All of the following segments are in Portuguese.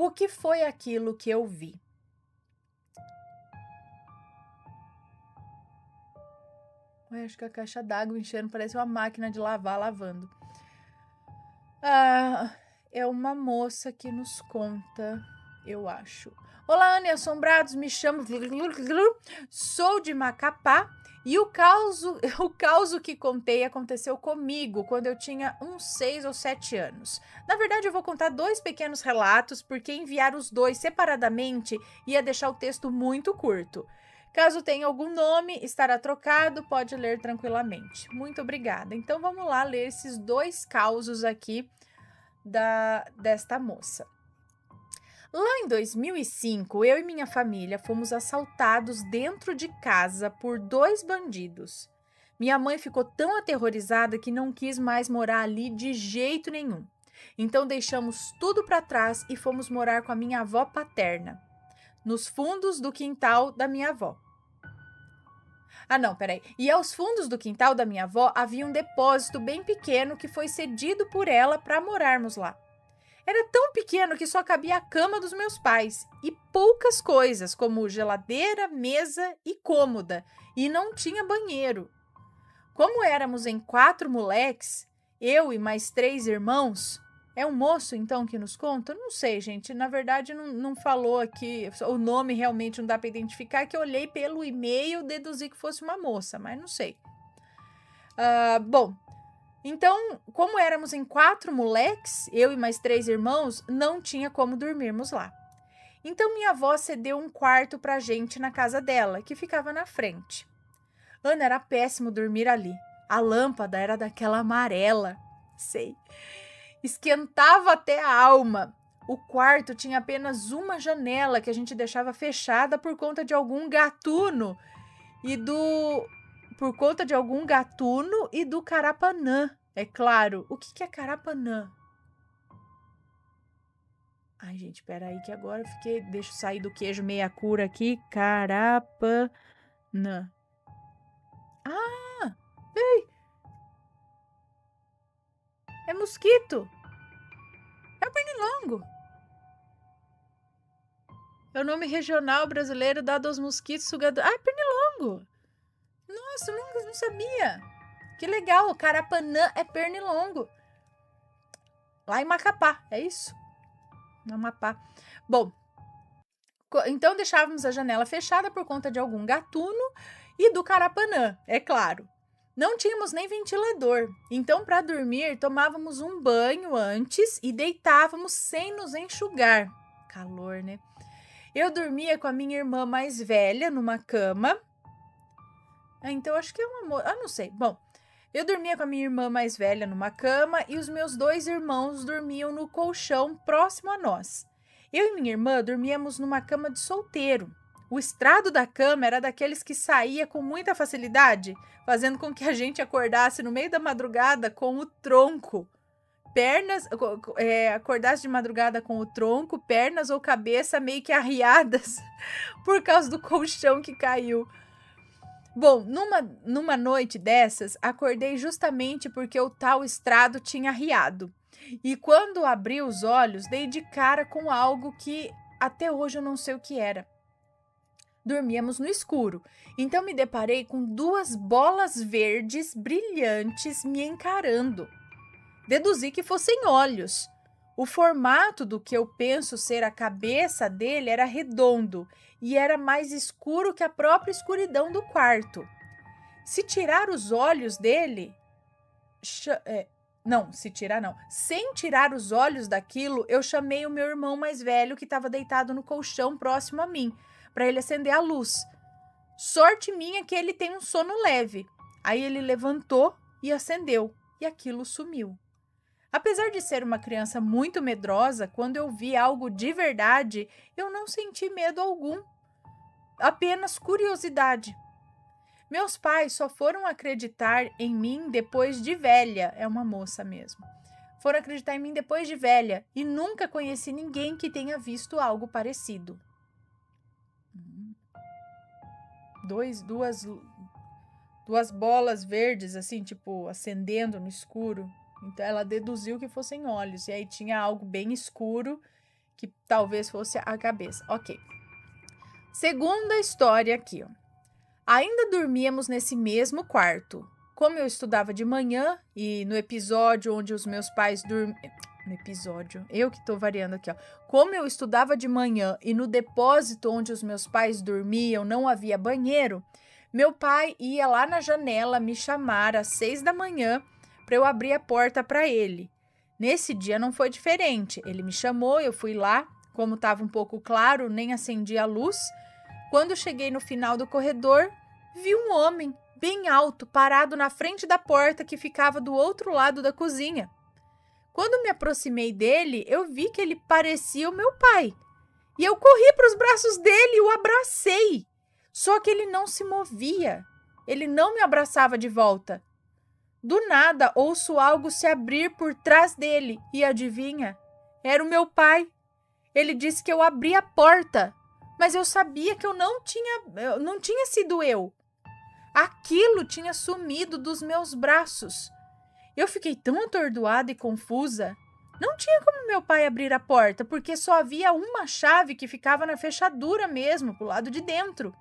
O que foi aquilo que eu vi? Eu acho que a caixa d'água enchendo parece uma máquina de lavar lavando. Ah, é uma moça que nos conta, eu acho. Olá, Anne Assombrados, me chamo... Sou de Macapá e o caos que contei aconteceu comigo quando eu tinha uns 6 ou 7 anos. Na verdade, eu vou contar 2 pequenos relatos, porque enviar os 2 separadamente ia deixar o texto muito curto. Caso tenha algum nome, estará trocado, pode ler tranquilamente. Muito obrigada. Então vamos lá ler esses 2 causos aqui desta moça. Lá em 2005, eu e minha família fomos assaltados dentro de casa por 2 bandidos. Minha mãe ficou tão aterrorizada que não quis mais morar ali de jeito nenhum. Então deixamos tudo para trás e fomos morar com a minha avó paterna, nos fundos do quintal da minha avó. Ah, não, peraí. E aos fundos do quintal da minha avó havia um depósito bem pequeno que foi cedido por ela para morarmos lá. Era tão pequeno que só cabia a cama dos meus pais e poucas coisas, como geladeira, mesa e cômoda, e não tinha banheiro. Como éramos em 4 moleques, eu e mais 3 irmãos, é um moço então que nos conta? Não sei, gente, na verdade não falou aqui, o nome realmente não dá para identificar, que eu olhei pelo e-mail, deduzi que fosse uma moça, mas não sei. Bom, então, como éramos em 4 moleques, eu e mais 3 irmãos, não tinha como dormirmos lá. Então, minha avó cedeu um quarto pra gente na casa dela, que ficava na frente. Ana, era péssimo dormir ali. A lâmpada era daquela amarela, sei. Esquentava até a alma. O quarto tinha apenas uma janela que a gente deixava fechada por conta de algum gatuno e do carapanã. É claro. O que é carapanã? Ai, gente, peraí que agora eu fiquei... Deixa eu sair do queijo meia cura aqui. Carapanã. Ah! Peraí. É mosquito. É o pernilongo. É o nome regional brasileiro dado aos mosquitos sugadores. Ah, é pernilongo. Nossa, eu não sabia. Que legal. Carapanã é pernilongo. Lá em Macapá, é isso? No Amapá. Bom, então deixávamos a janela fechada por conta de algum gatuno e do carapanã, é claro. Não tínhamos nem ventilador, então para dormir tomávamos um banho antes e deitávamos sem nos enxugar. Calor, né? Eu dormia com a minha irmã mais velha numa cama. Então acho que é um amor. Não sei. Bom, eu dormia com a minha irmã mais velha numa cama e os meus 2 irmãos dormiam no colchão próximo a nós. Eu e minha irmã dormíamos numa cama de solteiro. O estrado da cama era daqueles que saía com muita facilidade, fazendo com que a gente acordasse no meio da madrugada com o tronco. Acordasse de madrugada com o tronco, pernas ou cabeça meio que arriadas por causa do colchão que caiu. Bom, numa noite dessas, acordei justamente porque o tal estrado tinha riado. E quando abri os olhos, dei de cara com algo que até hoje eu não sei o que era. Dormíamos no escuro, então me deparei com 2 bolas verdes brilhantes me encarando. Deduzi que fossem olhos. O formato do que eu penso ser a cabeça dele era redondo e era mais escuro que a própria escuridão do quarto. Se tirar os olhos dele... Sem tirar os olhos daquilo, eu chamei o meu irmão mais velho que estava deitado no colchão próximo a mim, para ele acender a luz. Sorte minha que ele tem um sono leve. Aí ele levantou e acendeu, e aquilo sumiu. Apesar de ser uma criança muito medrosa, quando eu vi algo de verdade, eu não senti medo algum, apenas curiosidade. Meus pais só foram acreditar em mim depois de velha, é uma moça mesmo. Foram acreditar em mim depois de velha e nunca conheci ninguém que tenha visto algo parecido. Duas bolas verdes, assim, tipo, acendendo no escuro. Então ela deduziu que fossem olhos. E aí tinha algo bem escuro que talvez fosse a cabeça. Ok. Segunda história aqui, ó. Ainda dormíamos nesse mesmo quarto. Como eu estudava de manhã e no episódio onde os meus pais dormiam... No episódio, eu que tô variando aqui, ó. Como eu estudava de manhã e no depósito onde os meus pais dormiam não havia banheiro, meu pai ia lá na janela me chamar às 6 da manhã para eu abrir a porta para ele. Nesse dia não foi diferente. Ele me chamou, eu fui lá. Como estava um pouco claro, nem acendi a luz. Quando cheguei no final do corredor, vi um homem bem alto parado na frente da porta que ficava do outro lado da cozinha. Quando me aproximei dele, eu vi que ele parecia o meu pai. E eu corri para os braços dele e o abracei. Só que ele não se movia. Ele não me abraçava de volta. Do nada, ouço algo se abrir por trás dele. E adivinha? Era o meu pai. Ele disse que eu abri a porta. Mas eu sabia que eu não tinha sido eu. Aquilo tinha sumido dos meus braços. Eu fiquei tão atordoada e confusa. Não tinha como meu pai abrir a porta, porque só havia uma chave que ficava na fechadura mesmo, pro lado de dentro.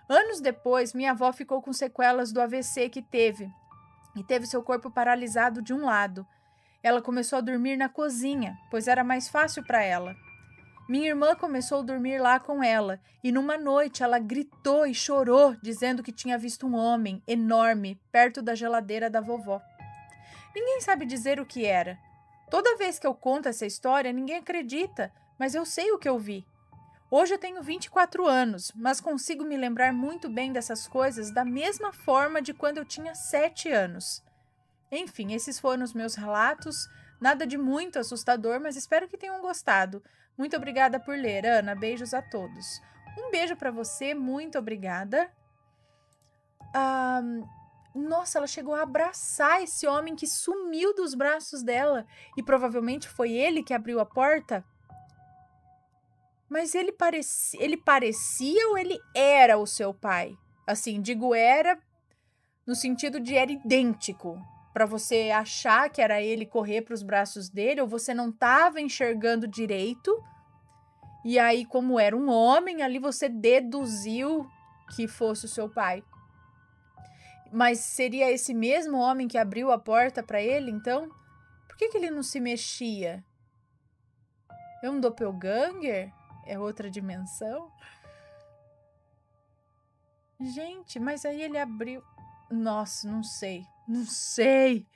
Anos depois, minha avó ficou com sequelas do AVC que teve, e teve seu corpo paralisado de um lado. Ela começou a dormir na cozinha, pois era mais fácil para ela. Minha irmã começou a dormir lá com ela, e numa noite ela gritou e chorou, dizendo que tinha visto um homem enorme perto da geladeira da vovó. Ninguém sabe dizer o que era. Toda vez que eu conto essa história, ninguém acredita, mas eu sei o que eu vi. Hoje eu tenho 24 anos, mas consigo me lembrar muito bem dessas coisas da mesma forma de quando eu tinha 7 anos. Enfim, esses foram os meus relatos. Nada de muito assustador, mas espero que tenham gostado. Muito obrigada por ler, Ana. Beijos a todos. Um beijo para você, muito obrigada. Nossa, ela chegou a abraçar esse homem que sumiu dos braços dela. E provavelmente foi ele que abriu a porta. Mas ele parecia ou ele era o seu pai? Assim, digo era no sentido de era idêntico. Para você achar que era ele correr para os braços dele, ou você não estava enxergando direito. E aí, como era um homem, ali você deduziu que fosse o seu pai. Mas seria esse mesmo homem que abriu a porta para ele, então? Por que ele não se mexia? É um doppelganger? É outra dimensão? Gente, mas aí ele abriu... Nossa, não sei. Não sei.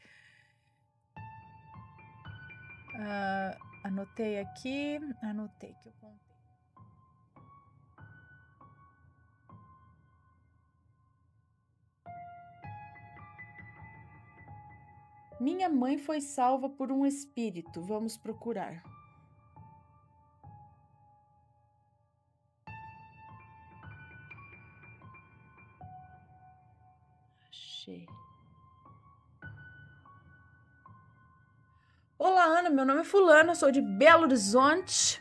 Anotei aqui. Anotei que eu contei. Minha mãe foi salva por um espírito. Vamos procurar. Achei. Olá, Ana. Meu nome é Fulana. Sou de Belo Horizonte,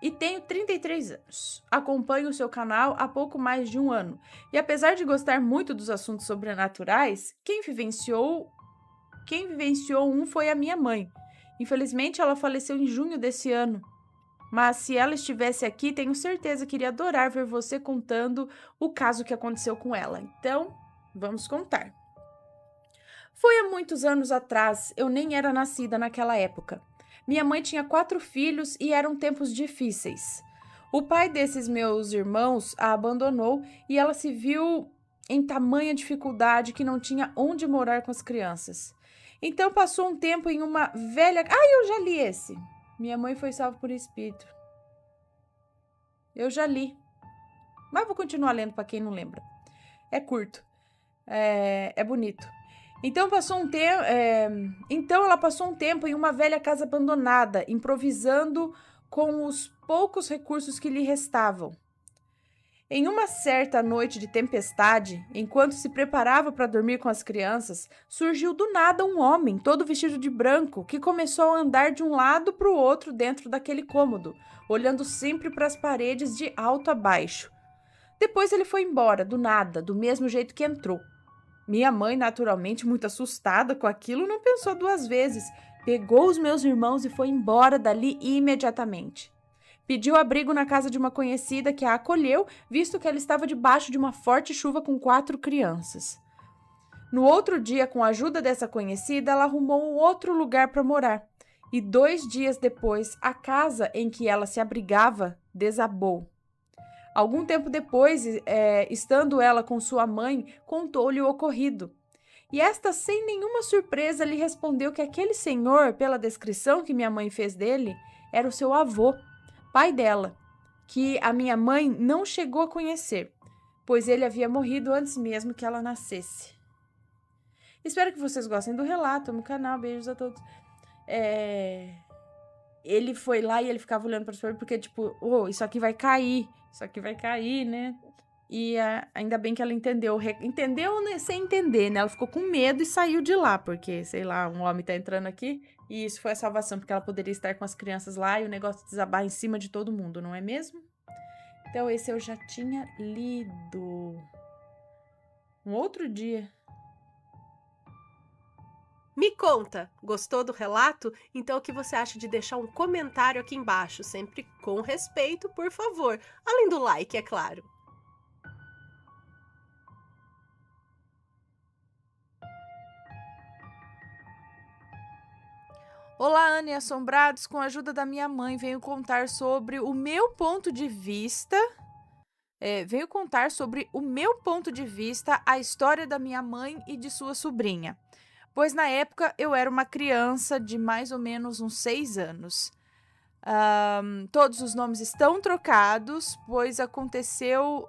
e tenho 33 anos. Acompanho o seu canal há pouco mais de um ano. E apesar de gostar muito dos assuntos sobrenaturais, quem vivenciou um foi a minha mãe. Infelizmente, ela faleceu em junho desse ano. Mas se ela estivesse aqui, tenho certeza que iria adorar ver você contando o caso que aconteceu com ela. Então, vamos contar. Foi há muitos anos atrás, eu nem era nascida naquela época. Minha mãe tinha 4 filhos e eram tempos difíceis. O pai desses meus irmãos a abandonou e ela se viu em tamanha dificuldade que não tinha onde morar com as crianças. Então passou um tempo em uma velha... eu já li esse. Minha mãe foi salva por espírito. Eu já li. Mas vou continuar lendo para quem não lembra. É curto. É bonito. Então ela passou um tempo em uma velha casa abandonada, improvisando com os poucos recursos que lhe restavam. Em uma certa noite de tempestade, enquanto se preparava para dormir com as crianças, surgiu do nada um homem, todo vestido de branco, que começou a andar de um lado para o outro dentro daquele cômodo, olhando sempre para as paredes de alto a baixo. Depois ele foi embora, do nada, do mesmo jeito que entrou. Minha mãe, naturalmente muito assustada com aquilo, não pensou 2 vezes. Pegou os meus irmãos e foi embora dali imediatamente. Pediu abrigo na casa de uma conhecida que a acolheu, visto que ela estava debaixo de uma forte chuva com 4 crianças. No outro dia, com a ajuda dessa conhecida, ela arrumou um outro lugar para morar. E 2 dias depois, a casa em que ela se abrigava desabou. Algum tempo depois, estando ela com sua mãe, contou-lhe o ocorrido. E esta, sem nenhuma surpresa, lhe respondeu que aquele senhor, pela descrição que minha mãe fez dele, era o seu avô, pai dela, que a minha mãe não chegou a conhecer, pois ele havia morrido antes mesmo que ela nascesse. Espero que vocês gostem do relato no canal. Beijos a todos. Ele foi lá e ele ficava olhando para as flores porque, tipo, isso aqui vai cair. Isso aqui vai cair, né? E ainda bem que ela entendeu. Entendeu, né? Sem entender, né? Ela ficou com medo e saiu de lá, porque, sei lá, um homem tá entrando aqui. E isso foi a salvação, porque ela poderia estar com as crianças lá e o negócio desabar em cima de todo mundo, não é mesmo? Então, esse eu já tinha lido. Um outro dia. Me conta, gostou do relato? Então o que você acha de deixar um comentário aqui embaixo, sempre com respeito, por favor. Além do like, é claro. Olá, Ana e Assombrados, com a ajuda da minha mãe, venho contar sobre o meu ponto de vista. A história da minha mãe e de sua sobrinha. Pois na época eu era uma criança de mais ou menos uns 6 anos. Todos os nomes estão trocados, pois aconteceu...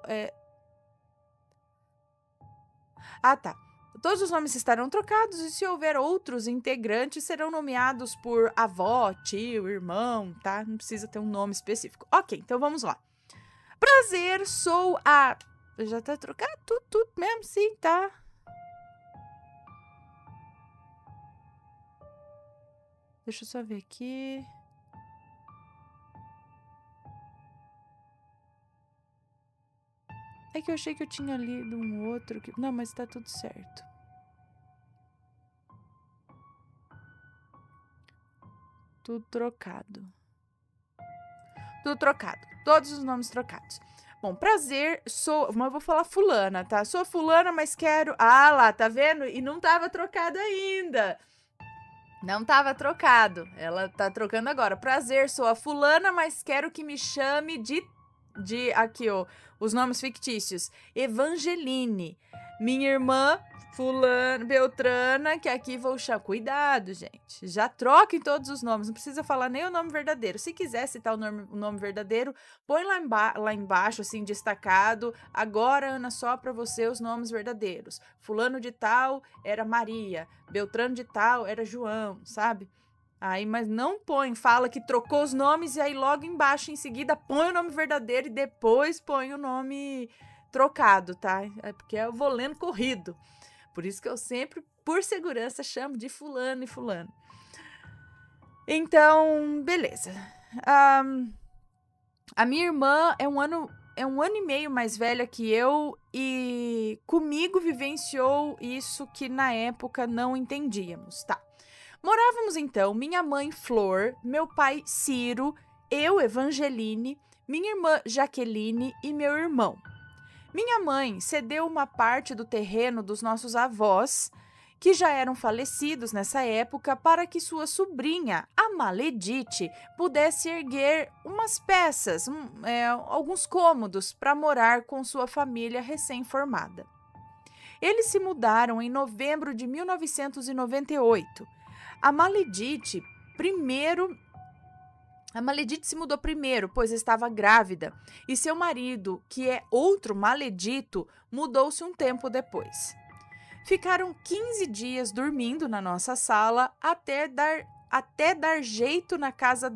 Todos os nomes estarão trocados e se houver outros integrantes serão nomeados por avó, tio, irmão, tá? Não precisa ter um nome específico. Ok, então vamos lá. Prazer, sou a... Já tá trocado tudo mesmo, sim, tá? Deixa eu só ver aqui. É que eu achei que eu tinha lido um outro... Não, mas tá tudo certo. Tudo trocado. Todos os nomes trocados. Bom, prazer, mas eu vou falar fulana, tá? Sou fulana, mas quero... Ah lá, tá vendo? E não tava trocado ainda. Não tava trocado. Ela tá trocando agora. Prazer, sou a fulana, mas quero que me chame de aqui, ó, os nomes fictícios. Evangeline. Minha irmã, fulana, Beltrana, que aqui vou chamar. Cuidado, gente. Já troquem todos os nomes. Não precisa falar nem o nome verdadeiro. Se quiser citar o nome verdadeiro, põe lá embaixo, assim, destacado. Agora, Ana, só pra você os nomes verdadeiros. Fulano de tal era Maria. Beltrano de tal era João, sabe? Aí, mas não fala que trocou os nomes e aí logo embaixo, em seguida, põe o nome verdadeiro e depois põe o nome trocado, tá? É porque eu vou lendo corrido. Por isso que eu sempre, por segurança, chamo de fulano e fulano. Então, beleza. A minha irmã é um ano e meio mais velha que eu e comigo vivenciou isso que na época não entendíamos, tá? Morávamos então minha mãe Flor, meu pai Ciro, eu Evangeline, minha irmã Jaqueline e meu irmão. Minha mãe cedeu uma parte do terreno dos nossos avós, que já eram falecidos nessa época, para que sua sobrinha, a Maledite, pudesse erguer umas peças, alguns cômodos para morar com sua família recém-formada. Eles se mudaram em novembro de 1998. A Maledite se mudou primeiro, pois estava grávida, e seu marido, que é outro maledito, mudou-se um tempo depois. Ficaram 15 dias dormindo na nossa sala até dar um jeito na casa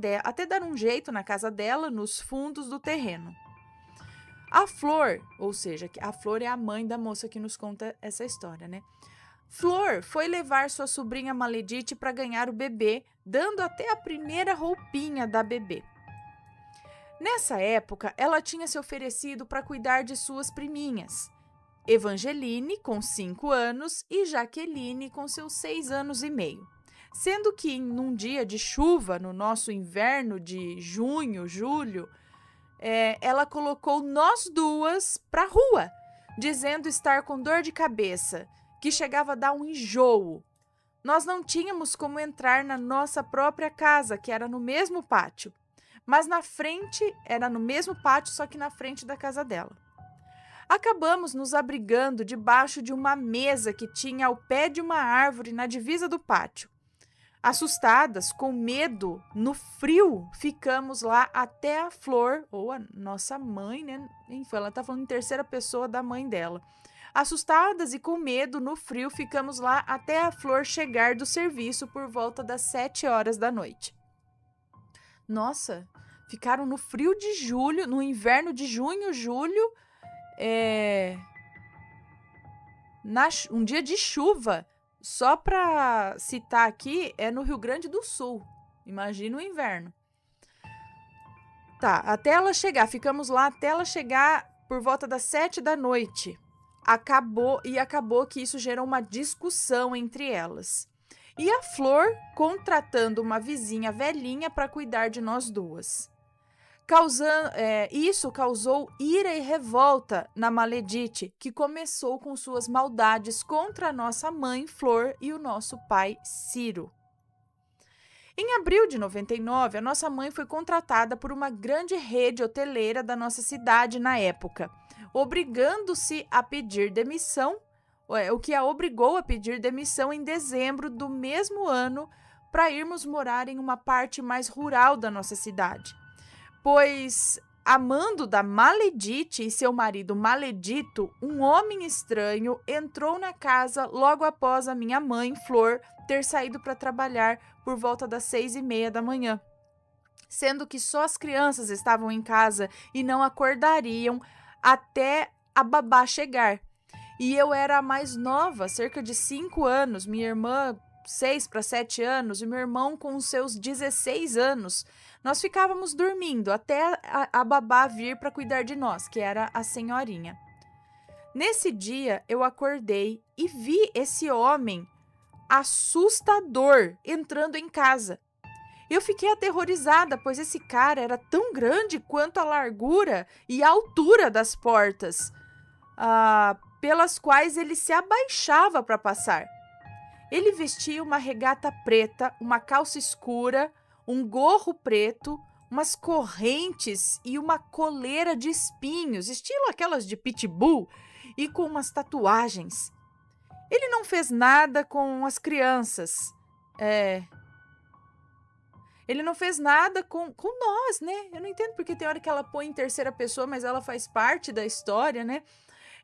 dela, nos fundos do terreno. A Flor, ou seja, a Flor é a mãe da moça que nos conta essa história, né? Flor foi levar sua sobrinha Maledite para ganhar o bebê, dando até a primeira roupinha da bebê. Nessa época, ela tinha se oferecido para cuidar de suas priminhas, Evangeline, com 5 anos, e Jaqueline, com seus 6 anos e meio. Sendo que num dia de chuva, no nosso inverno de junho, julho, ela colocou nós duas pra rua, dizendo estar com dor de cabeça, que chegava a dar um enjoo. Nós não tínhamos como entrar na nossa própria casa, que era no mesmo pátio. Mas na frente, era no mesmo pátio, só que na frente da casa dela. Acabamos nos abrigando debaixo de uma mesa que tinha ao pé de uma árvore na divisa do pátio. Assustadas, com medo, no frio, ficamos lá até a Flor, ou a nossa mãe, né? Enfim, ela tá falando em terceira pessoa da mãe dela. Assustadas e com medo, no frio, ficamos lá até a Flor chegar do serviço por volta das 7 horas da noite. Nossa, ficaram no frio de julho, no inverno de junho, julho, um dia de chuva. Só para citar aqui, é no Rio Grande do Sul. Imagina o inverno. Tá, até ela chegar, ficamos lá até ela chegar por volta das 7 da noite. Acabou que isso gerou uma discussão entre elas. E a Flor contratando uma vizinha velhinha para cuidar de nós duas. Isso causou ira e revolta na Maledite, que começou com suas maldades contra a nossa mãe Flor e o nosso pai Ciro. Em abril de 99, a nossa mãe foi contratada por uma grande rede hoteleira da nossa cidade na época, obrigando-se a pedir demissão, o que a obrigou a pedir demissão em dezembro do mesmo ano para irmos morar em uma parte mais rural da nossa cidade. Pois, amando da Maledite e seu marido Maledito, um homem estranho entrou na casa logo após a minha mãe, Flor, ter saído para trabalhar por volta das 6:30 da manhã. Sendo que só as crianças estavam em casa e não acordariam até a babá chegar. E eu era a mais nova, cerca de 5 anos, minha irmã 6 para 7 anos e meu irmão com os seus 16 anos. Nós ficávamos dormindo até a babá vir para cuidar de nós, que era a senhorinha. Nesse dia, eu acordei e vi esse homem assustador entrando em casa. Eu fiquei aterrorizada, pois esse cara era tão grande quanto a largura e a altura das portas, pelas quais ele se abaixava para passar. Ele vestia uma regata preta, uma calça escura, um gorro preto, umas correntes e uma coleira de espinhos, estilo aquelas de pitbull, e com umas tatuagens. Ele não fez nada com as crianças. Ele não fez nada com nós, né? Eu não entendo porque tem hora que ela põe em terceira pessoa, mas ela faz parte da história, né?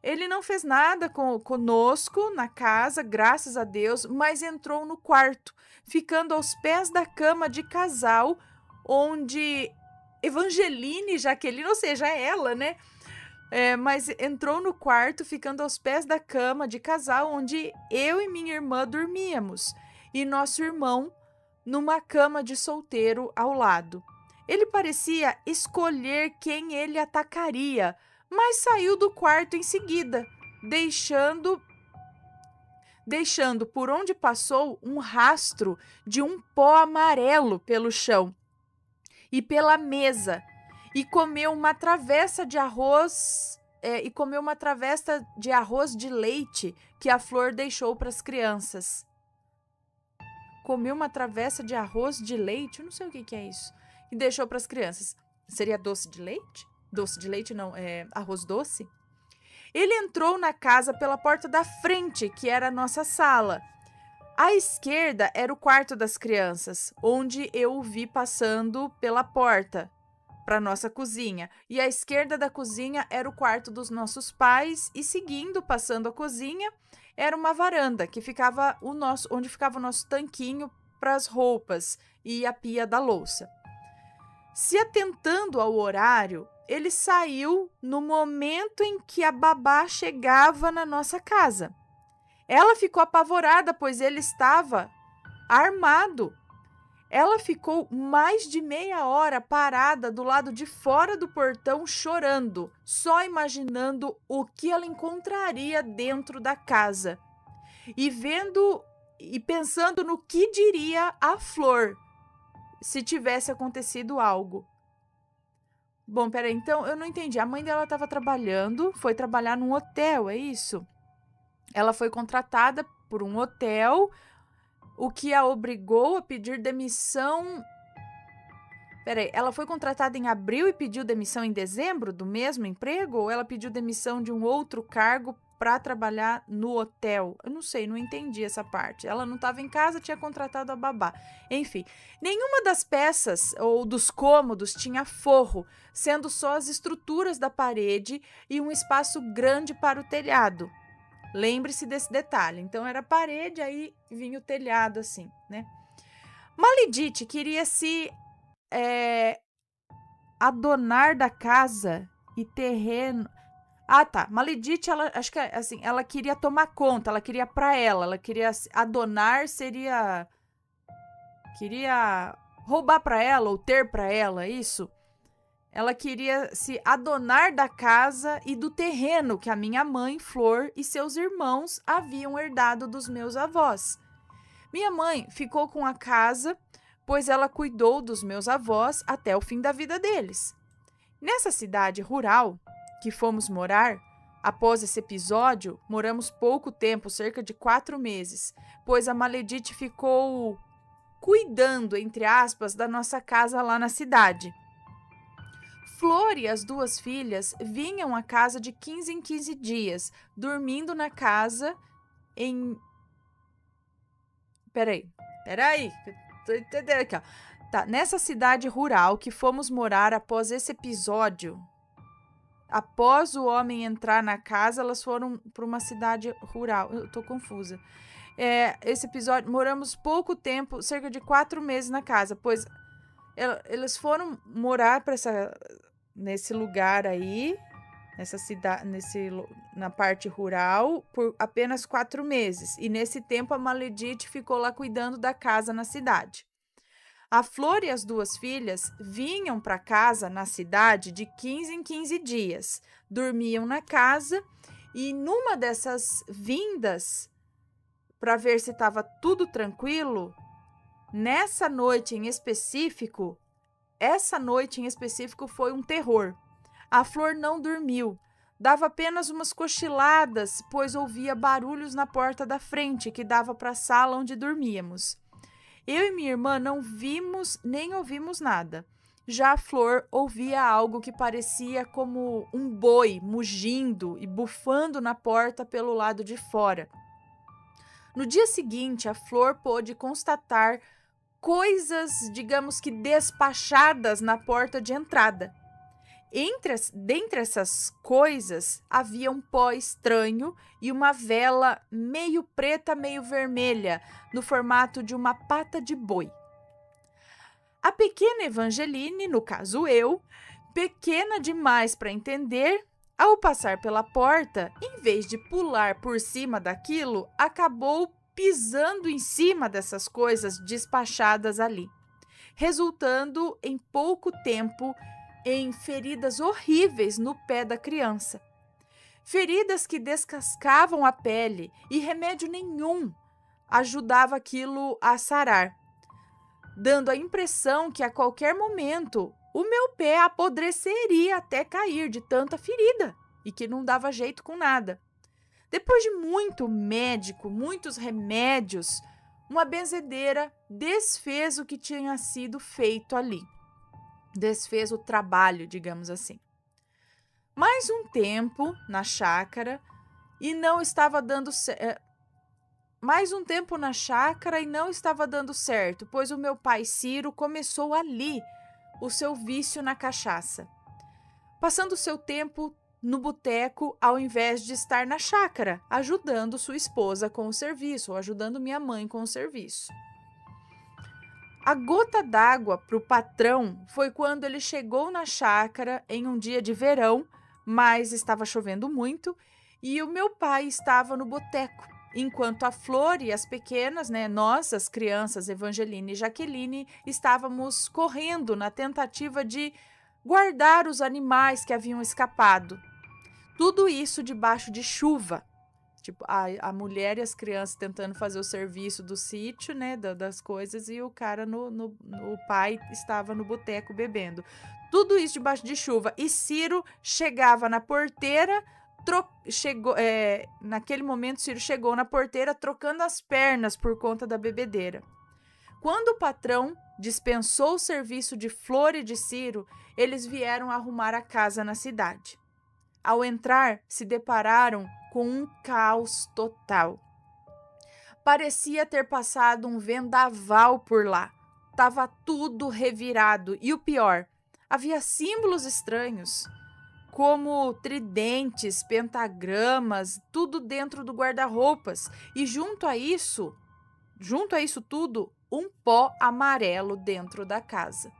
Ele não fez nada conosco na casa, graças a Deus, mas entrou no quarto, ficando aos pés da cama de casal, onde Evangeline e Jaqueline, ou seja, ela, né? Mas entrou no quarto, ficando aos pés da cama de casal, onde eu e minha irmã dormíamos, e nosso irmão numa cama de solteiro ao lado. Ele parecia escolher quem ele atacaria, mas saiu do quarto em seguida, deixando por onde passou um rastro de um pó amarelo pelo chão e pela mesa, e comeu uma travessa de arroz de leite que a Flor deixou para as crianças. Comeu uma travessa de arroz de leite? Eu não sei o que é isso. E deixou para as crianças. Seria doce de leite? Doce de leite não, arroz doce. Ele entrou na casa pela porta da frente, que era a nossa sala. À esquerda era o quarto das crianças, onde eu o vi passando pela porta para nossa cozinha. E à esquerda da cozinha era o quarto dos nossos pais e seguindo, passando a cozinha, era uma varanda que ficava onde ficava o nosso tanquinho para as roupas e a pia da louça. Se atentando ao horário, ele saiu no momento em que a babá chegava na nossa casa. Ela ficou apavorada, pois ele estava armado. Ela ficou mais de meia hora parada do lado de fora do portão chorando, só imaginando o que ela encontraria dentro da casa. E vendo e pensando no que diria a Flor se tivesse acontecido algo. Bom, peraí, então eu não entendi. A mãe dela estava trabalhando, foi trabalhar num hotel, é isso? Ela foi contratada por um hotel, o que a obrigou a pedir demissão. Peraí, ela foi contratada em abril e pediu demissão em dezembro do mesmo emprego? Ou ela pediu demissão de um outro cargo para trabalhar no hotel? Eu não sei, não entendi essa parte. Ela não estava em casa, tinha contratado a babá. Enfim, nenhuma das peças ou dos cômodos tinha forro, sendo só as estruturas da parede e um espaço grande para o telhado. Lembre-se desse detalhe. Então era a parede, aí vinha o telhado assim, né? Maledite queria se adonar da casa e terreno. Ah, tá. Maledite, ela acho que assim, ela queria tomar conta, ela queria para ela queria adonar queria roubar para ela ou ter para ela, isso. Ela queria se adonar da casa e do terreno que a minha mãe, Flor, e seus irmãos haviam herdado dos meus avós. Minha mãe ficou com a casa, pois ela cuidou dos meus avós até o fim da vida deles. Nessa cidade rural que fomos morar, após esse episódio, moramos pouco tempo, cerca de 4 meses, pois a Maledite ficou cuidando, entre aspas, da nossa casa lá na cidade. Flor e as 2 filhas vinham à casa de 15 em 15 dias, dormindo na casa em... Peraí. Tô entendendo aqui, ó. Tá, nessa cidade rural que fomos morar após esse episódio, após o homem entrar na casa, elas foram para uma cidade rural. Eu tô confusa. Esse episódio, moramos pouco tempo, cerca de 4 meses na casa, pois eles foram morar nesse lugar aí, nessa cidade, na parte rural, por apenas 4 meses. E nesse tempo a Maledite ficou lá cuidando da casa na cidade. A Flor e as 2 filhas vinham para casa na cidade de 15 em 15 dias, dormiam na casa e numa dessas vindas, para ver se estava tudo tranquilo, essa noite em específico foi um terror. A Flor não dormiu, dava apenas umas cochiladas, pois ouvia barulhos na porta da frente que dava para a sala onde dormíamos. Eu e minha irmã não vimos nem ouvimos nada. Já a Flor ouvia algo que parecia como um boi mugindo e bufando na porta pelo lado de fora. No dia seguinte, a Flor pôde constatar coisas, digamos que despachadas na porta de entrada. Dentre essas coisas, havia um pó estranho e uma vela meio preta, meio vermelha, no formato de uma pata de boi. A pequena Evangeline, no caso eu, pequena demais para entender, ao passar pela porta, em vez de pular por cima daquilo, acabou pisando em cima dessas coisas despachadas ali, resultando em pouco tempo em feridas horríveis no pé da criança. Feridas que descascavam a pele e remédio nenhum ajudava aquilo a sarar, dando a impressão que a qualquer momento o meu pé apodreceria até cair de tanta ferida e que não dava jeito com nada. Depois de muito médico, muitos remédios, uma benzedeira desfez o que tinha sido feito ali. Desfez o trabalho, digamos assim. Mais um tempo na chácara e não estava dando certo. Pois o meu pai Ciro começou ali o seu vício na cachaça, passando seu tempo no boteco ao invés de estar na chácara, ajudando sua esposa com o serviço ou ajudando minha mãe com o serviço. A gota d'água para o patrão foi quando ele chegou na chácara em um dia de verão, mas estava chovendo muito, e o meu pai estava no boteco, enquanto a Flor e as pequenas, nós, as crianças, Evangeline e Jaqueline, estávamos correndo na tentativa de guardar os animais que haviam escapado. Tudo isso debaixo de chuva. Tipo, a mulher e as crianças tentando fazer o serviço do sítio, né, das coisas, e o cara, o pai estava no boteco bebendo. Tudo isso debaixo de chuva. E Ciro chegava na porteira, naquele momento, Ciro chegou na porteira trocando as pernas por conta da bebedeira. Quando o patrão dispensou o serviço de Flor e de Ciro, eles vieram arrumar a casa na cidade. Ao entrar, se depararam com um caos total. Parecia ter passado um vendaval por lá. Tava tudo revirado e o pior, havia símbolos estranhos, como tridentes, pentagramas, tudo dentro do guarda-roupas e junto a isso tudo, um pó amarelo dentro da casa.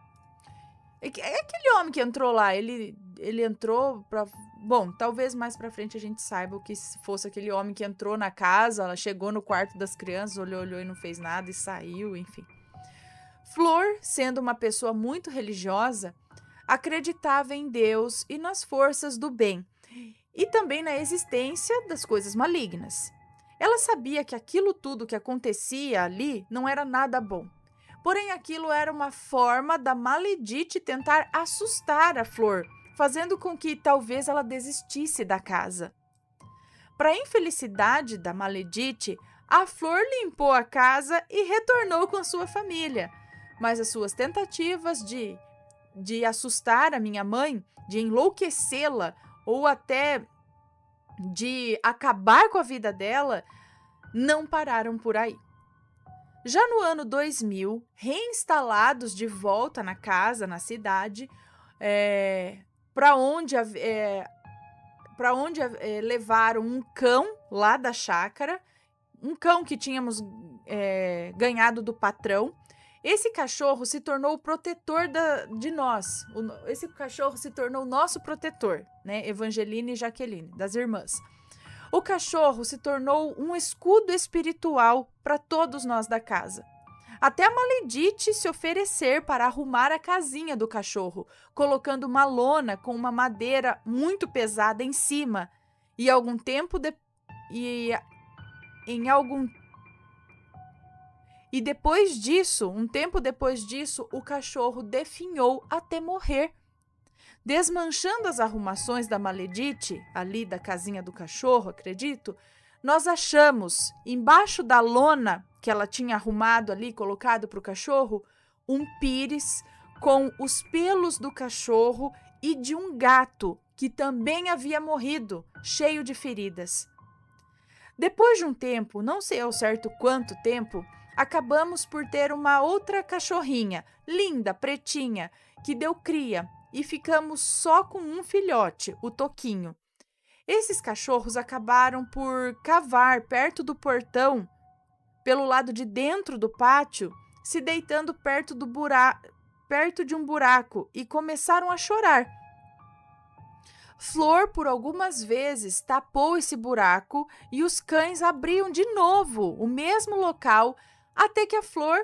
É aquele homem que entrou lá, ele entrou para... Bom, talvez mais pra frente a gente saiba o que fosse aquele homem que entrou na casa, ela chegou no quarto das crianças, olhou e não fez nada e saiu, enfim. Flor, sendo uma pessoa muito religiosa, acreditava em Deus e nas forças do bem, e também na existência das coisas malignas. Ela sabia que aquilo tudo que acontecia ali não era nada bom. Porém, aquilo era uma forma da Maledite tentar assustar a Flor, fazendo com que talvez ela desistisse da casa. Para a infelicidade da Maledite, a Flor limpou a casa e retornou com sua família. Mas as suas tentativas de assustar a minha mãe, de enlouquecê-la ou até de acabar com a vida dela, não pararam por aí. Já no ano 2000, reinstalados de volta na casa, na cidade, para onde levaram um cão lá da chácara, um cão que tínhamos ganhado do patrão. Esse cachorro se tornou o protetor de nós. Esse cachorro se tornou o nosso protetor, né? Evangeline e Jaqueline, das irmãs. O cachorro se tornou um escudo espiritual para todos nós da casa. Até a Maledite se oferecer para arrumar a casinha do cachorro, colocando uma lona com uma madeira muito pesada em cima. E depois disso, um tempo depois disso, o cachorro definhou até morrer. Desmanchando as arrumações da Maledite, ali da casinha do cachorro, acredito, nós achamos, embaixo da lona que ela tinha arrumado ali, colocado para o cachorro, um pires com os pelos do cachorro e de um gato que também havia morrido, cheio de feridas. Depois de um tempo, não sei ao certo quanto tempo, acabamos por ter uma outra cachorrinha, linda, pretinha, que deu cria, e ficamos só com um filhote, o Toquinho. Esses cachorros acabaram por cavar perto do portão, pelo lado de dentro do pátio, se deitando perto de um buraco e começaram a chorar. Flor, por algumas vezes, tapou esse buraco e os cães abriam de novo o mesmo local, até que a Flor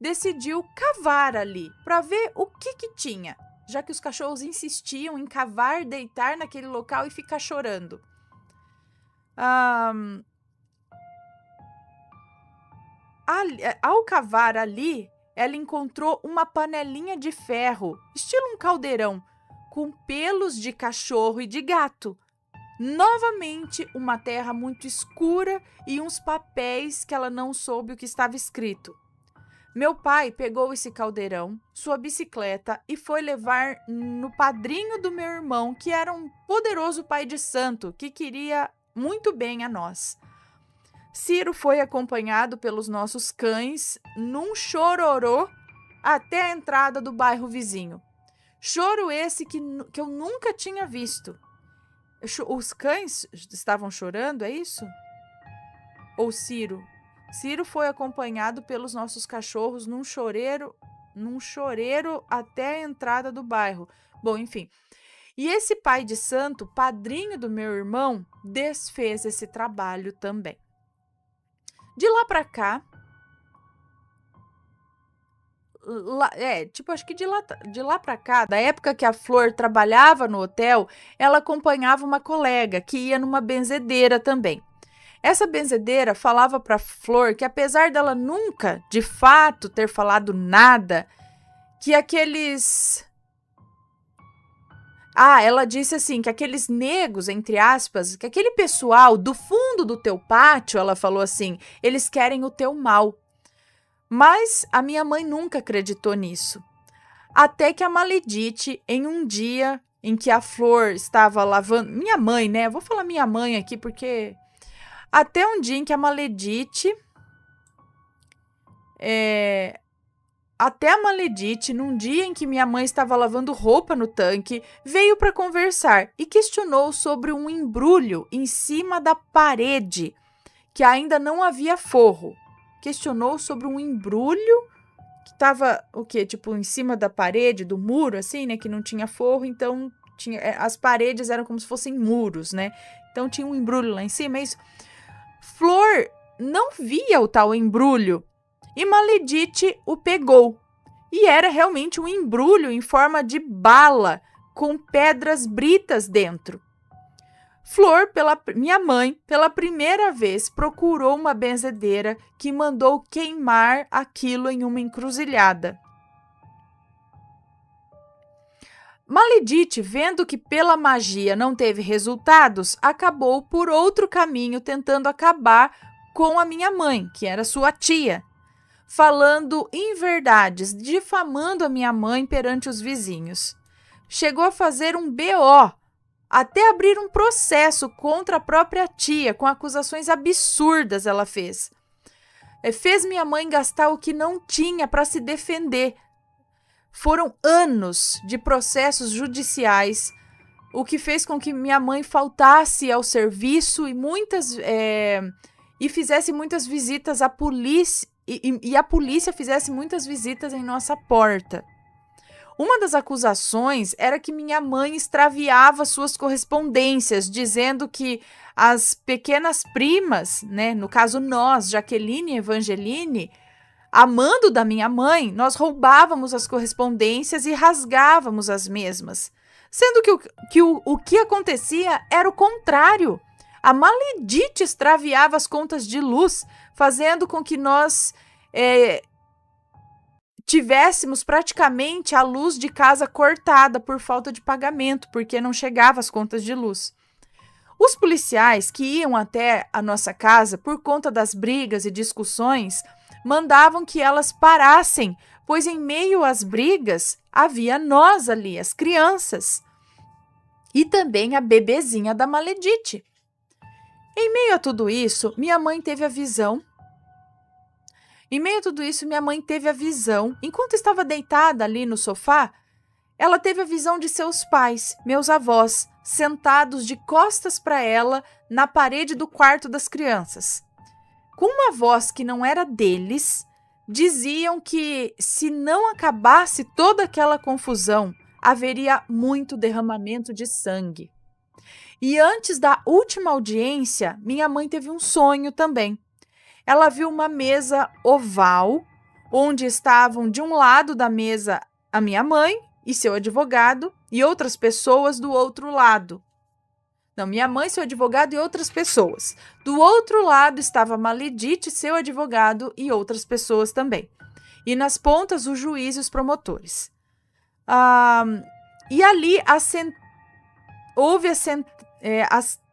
decidiu cavar ali para ver o que tinha, já que os cachorros insistiam em cavar, deitar naquele local e ficar chorando. Ao cavar ali, ela encontrou uma panelinha de ferro, estilo um caldeirão, com pelos de cachorro e de gato. Novamente, uma terra muito escura e uns papéis que ela não soube o que estava escrito. Meu pai pegou esse caldeirão, sua bicicleta e foi levar no padrinho do meu irmão, que era um poderoso pai de santo que queria muito bem a nós. Ciro foi acompanhado pelos nossos cães num chororô até a entrada do bairro vizinho. Choro esse que eu nunca tinha visto. Os cães estavam chorando, é isso? Ou Ciro? Ciro foi acompanhado pelos nossos cachorros num choreiro até a entrada do bairro. Bom, enfim. E esse pai de santo, padrinho do meu irmão, desfez esse trabalho também. De lá para cá, acho que de lá para cá, da época que a Flor trabalhava no hotel, ela acompanhava uma colega que ia numa benzedeira também. Essa benzedeira falava para Flor que, apesar dela nunca, de fato, ter falado nada, que aqueles... ela disse assim, que aqueles negros, entre aspas, que aquele pessoal do fundo do teu pátio, ela falou assim, eles querem o teu mal. Mas a minha mãe nunca acreditou nisso. Até que a Maledite, em um dia em que a Flor estava lavando... Minha mãe, né? Eu vou falar minha mãe aqui porque... Até um dia em que a Maledite... Até a Maledite, num dia em que minha mãe estava lavando roupa no tanque, veio para conversar e questionou sobre um embrulho em cima da parede, que ainda não havia forro. Questionou sobre um embrulho que estava, o quê? Tipo, em cima da parede, do muro, assim, né? Que não tinha forro, então as paredes eram como se fossem muros, né? Então tinha um embrulho lá em cima, é isso. Flor não via o tal embrulho e Maledite o pegou. E era realmente um embrulho em forma de bala, com pedras britas dentro. Flor, minha mãe, pela primeira vez, procurou uma benzedeira que mandou queimar aquilo em uma encruzilhada. Maledite, vendo que pela magia não teve resultados, acabou por outro caminho tentando acabar com a minha mãe, que era sua tia, falando inverdades, difamando a minha mãe perante os vizinhos. Chegou a fazer um BO, até abrir um processo contra a própria tia, com acusações absurdas ela fez. Fez minha mãe gastar o que não tinha para se defender. Foram anos de processos judiciais, o que fez com que minha mãe faltasse ao serviço e fizesse muitas visitas à polícia, e a polícia fizesse muitas visitas em nossa porta. Uma das acusações era que minha mãe extraviava suas correspondências, dizendo que as pequenas primas, né, no caso nós, Jaqueline e Evangeline, amando da minha mãe, nós roubávamos as correspondências e rasgávamos as mesmas. Sendo que o que acontecia era o contrário. A Maledite extraviava as contas de luz, fazendo com que nós tivéssemos praticamente a luz de casa cortada por falta de pagamento, porque não chegava as contas de luz. Os policiais que iam até a nossa casa por conta das brigas e discussões mandavam que elas parassem, pois em meio às brigas havia nós ali, as crianças, e também a bebezinha da Maledite. Em meio a tudo isso, minha mãe teve a visão. Enquanto estava deitada ali no sofá, ela teve a visão de seus pais, meus avós, sentados de costas para ela na parede do quarto das crianças. Com uma voz que não era deles, diziam que se não acabasse toda aquela confusão, haveria muito derramamento de sangue. E antes da última audiência, minha mãe teve um sonho também. Ela viu uma mesa oval, onde estavam de um lado da mesa a minha mãe e seu advogado e outras pessoas do outro lado. Não, minha mãe, seu advogado e outras pessoas. Do outro lado estava Maledite, seu advogado e outras pessoas também. E nas pontas o juiz e os promotores. E ali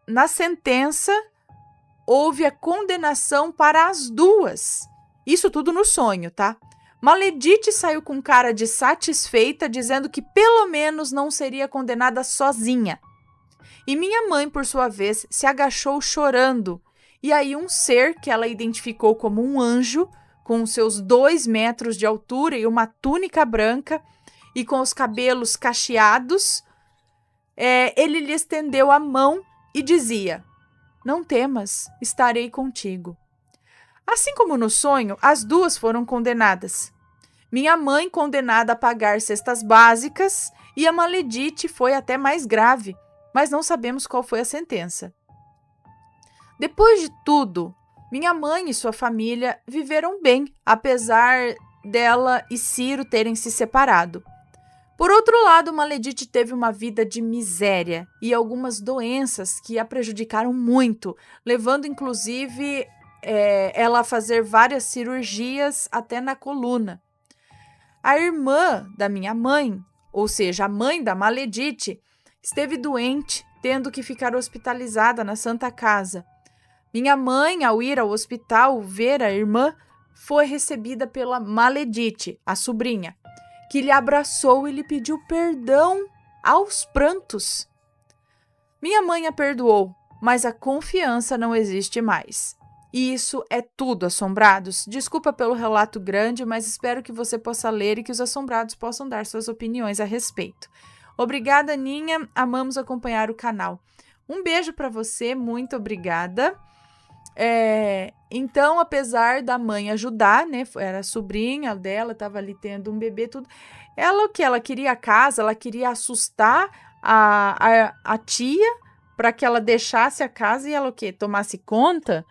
na sentença houve a condenação para as duas. Isso tudo no sonho, tá? Maledite saiu com cara de satisfeita, dizendo que pelo menos não seria condenada sozinha. E minha mãe, por sua vez, se agachou chorando. E aí um ser que ela identificou como um anjo, com seus 2 metros de altura e uma túnica branca e com os cabelos cacheados, ele lhe estendeu a mão e dizia: "Não temas, estarei contigo." Assim como no sonho, as duas foram condenadas. Minha mãe condenada a pagar cestas básicas e a Maledite foi até mais grave, mas não sabemos qual foi a sentença. Depois de tudo, minha mãe e sua família viveram bem, apesar dela e Ciro terem se separado. Por outro lado, Maledite teve uma vida de miséria e algumas doenças que a prejudicaram muito, levando inclusive ela a fazer várias cirurgias até na coluna. A irmã da minha mãe, ou seja, a mãe da Maledite, esteve doente, tendo que ficar hospitalizada na Santa Casa. Minha mãe, ao ir ao hospital ver a irmã, foi recebida pela Maledite, a sobrinha, que lhe abraçou e lhe pediu perdão aos prantos. Minha mãe a perdoou, mas a confiança não existe mais. E isso é tudo, assombrados. Desculpa pelo relato grande, mas espero que você possa ler e que os assombrados possam dar suas opiniões a respeito. Obrigada, Aninha. Amamos acompanhar o canal. Um beijo para você, muito obrigada. Então, apesar da mãe ajudar, né, era a sobrinha dela, estava ali tendo um bebê, tudo. Ela queria a casa, ela queria assustar a tia para que ela deixasse a casa e ela tomasse conta.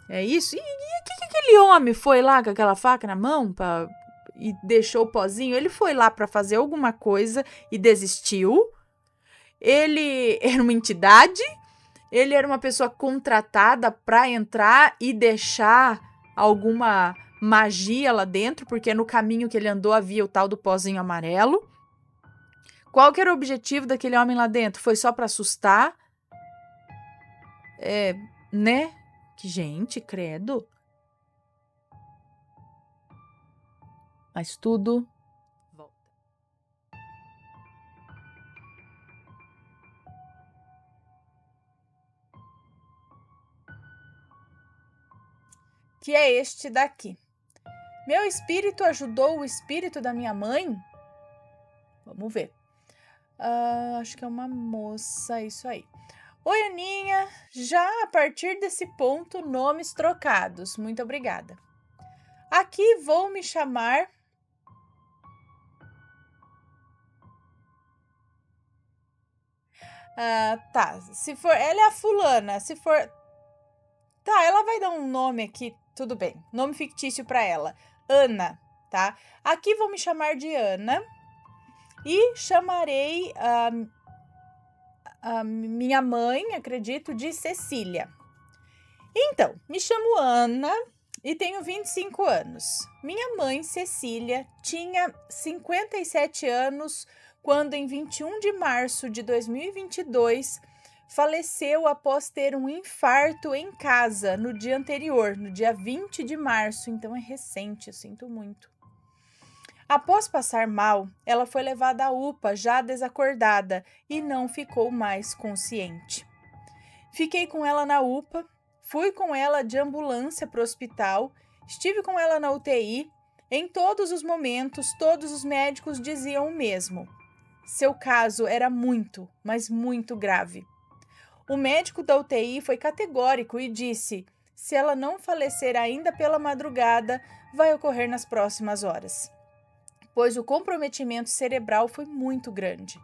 É isso? E que aquele homem foi lá com aquela faca na mão e deixou o pozinho? Ele foi lá para fazer alguma coisa e desistiu. Ele era uma entidade. Ele era uma pessoa contratada para entrar e deixar alguma magia lá dentro, porque no caminho que ele andou havia o tal do pozinho amarelo. Qual que era o objetivo daquele homem lá dentro? Foi só para assustar? Né? Que gente, credo. Mas tudo volta. Que é este daqui. Meu espírito ajudou o espírito da minha mãe? Vamos ver. Acho que é uma moça, isso aí. Oi, Aninha. Já a partir desse ponto, nomes trocados. Muito obrigada. Aqui vou me chamar... tá. Se for... Ela é a fulana. Se for... Tá, ela vai dar um nome aqui. Tudo bem. Nome fictício para ela. Ana, tá? Aqui vou me chamar de Ana. E chamarei a minha mãe, acredito, de Cecília. Então, me chamo Ana e tenho 25 anos. Minha mãe, Cecília, tinha 57 anos quando, em 21 de março de 2022, faleceu após ter um infarto em casa no dia anterior, no dia 20 de março. Então é recente, eu sinto muito. Após passar mal, ela foi levada à UPA já desacordada e não ficou mais consciente. Fiquei com ela na UPA, fui com ela de ambulância para o hospital, estive com ela na UTI. Em todos os momentos, todos os médicos diziam o mesmo. Seu caso era muito, mas muito grave. O médico da UTI foi categórico e disse: se ela não falecer ainda pela madrugada, vai ocorrer nas próximas horas. Pois o comprometimento cerebral foi muito grande.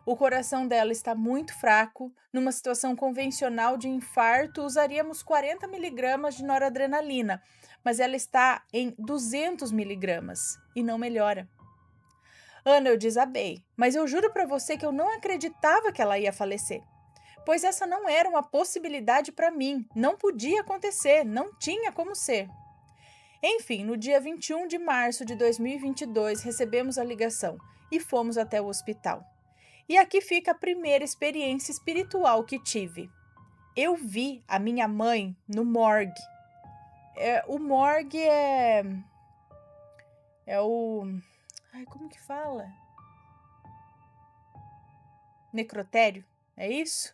O coração dela está muito fraco. Numa situação convencional de infarto, usaríamos 40 miligramas de noradrenalina, mas ela está em 200 miligramas e não melhora. Ana, eu desabei, mas eu juro para você que eu não acreditava que ela ia falecer, pois essa não era uma possibilidade para mim, não podia acontecer, não tinha como ser. Enfim, no dia 21 de março de 2022, recebemos a ligação e fomos até o hospital. E aqui fica a primeira experiência espiritual que tive. Eu vi a minha mãe no morgue. O morgue é o... como que fala? Necrotério, é isso?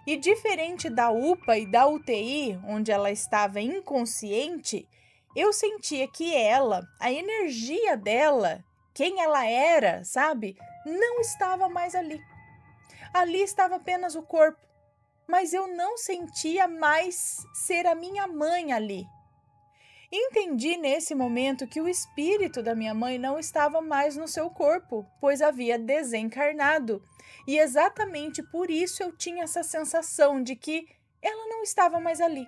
E diferente da UPA e da UTI, onde ela estava inconsciente, eu sentia que ela, a energia dela, quem ela era, sabe, não estava mais ali. Ali estava apenas o corpo, mas eu não sentia mais ser a minha mãe ali. Entendi nesse momento que o espírito da minha mãe não estava mais no seu corpo, pois havia desencarnado. E exatamente por isso eu tinha essa sensação de que ela não estava mais ali.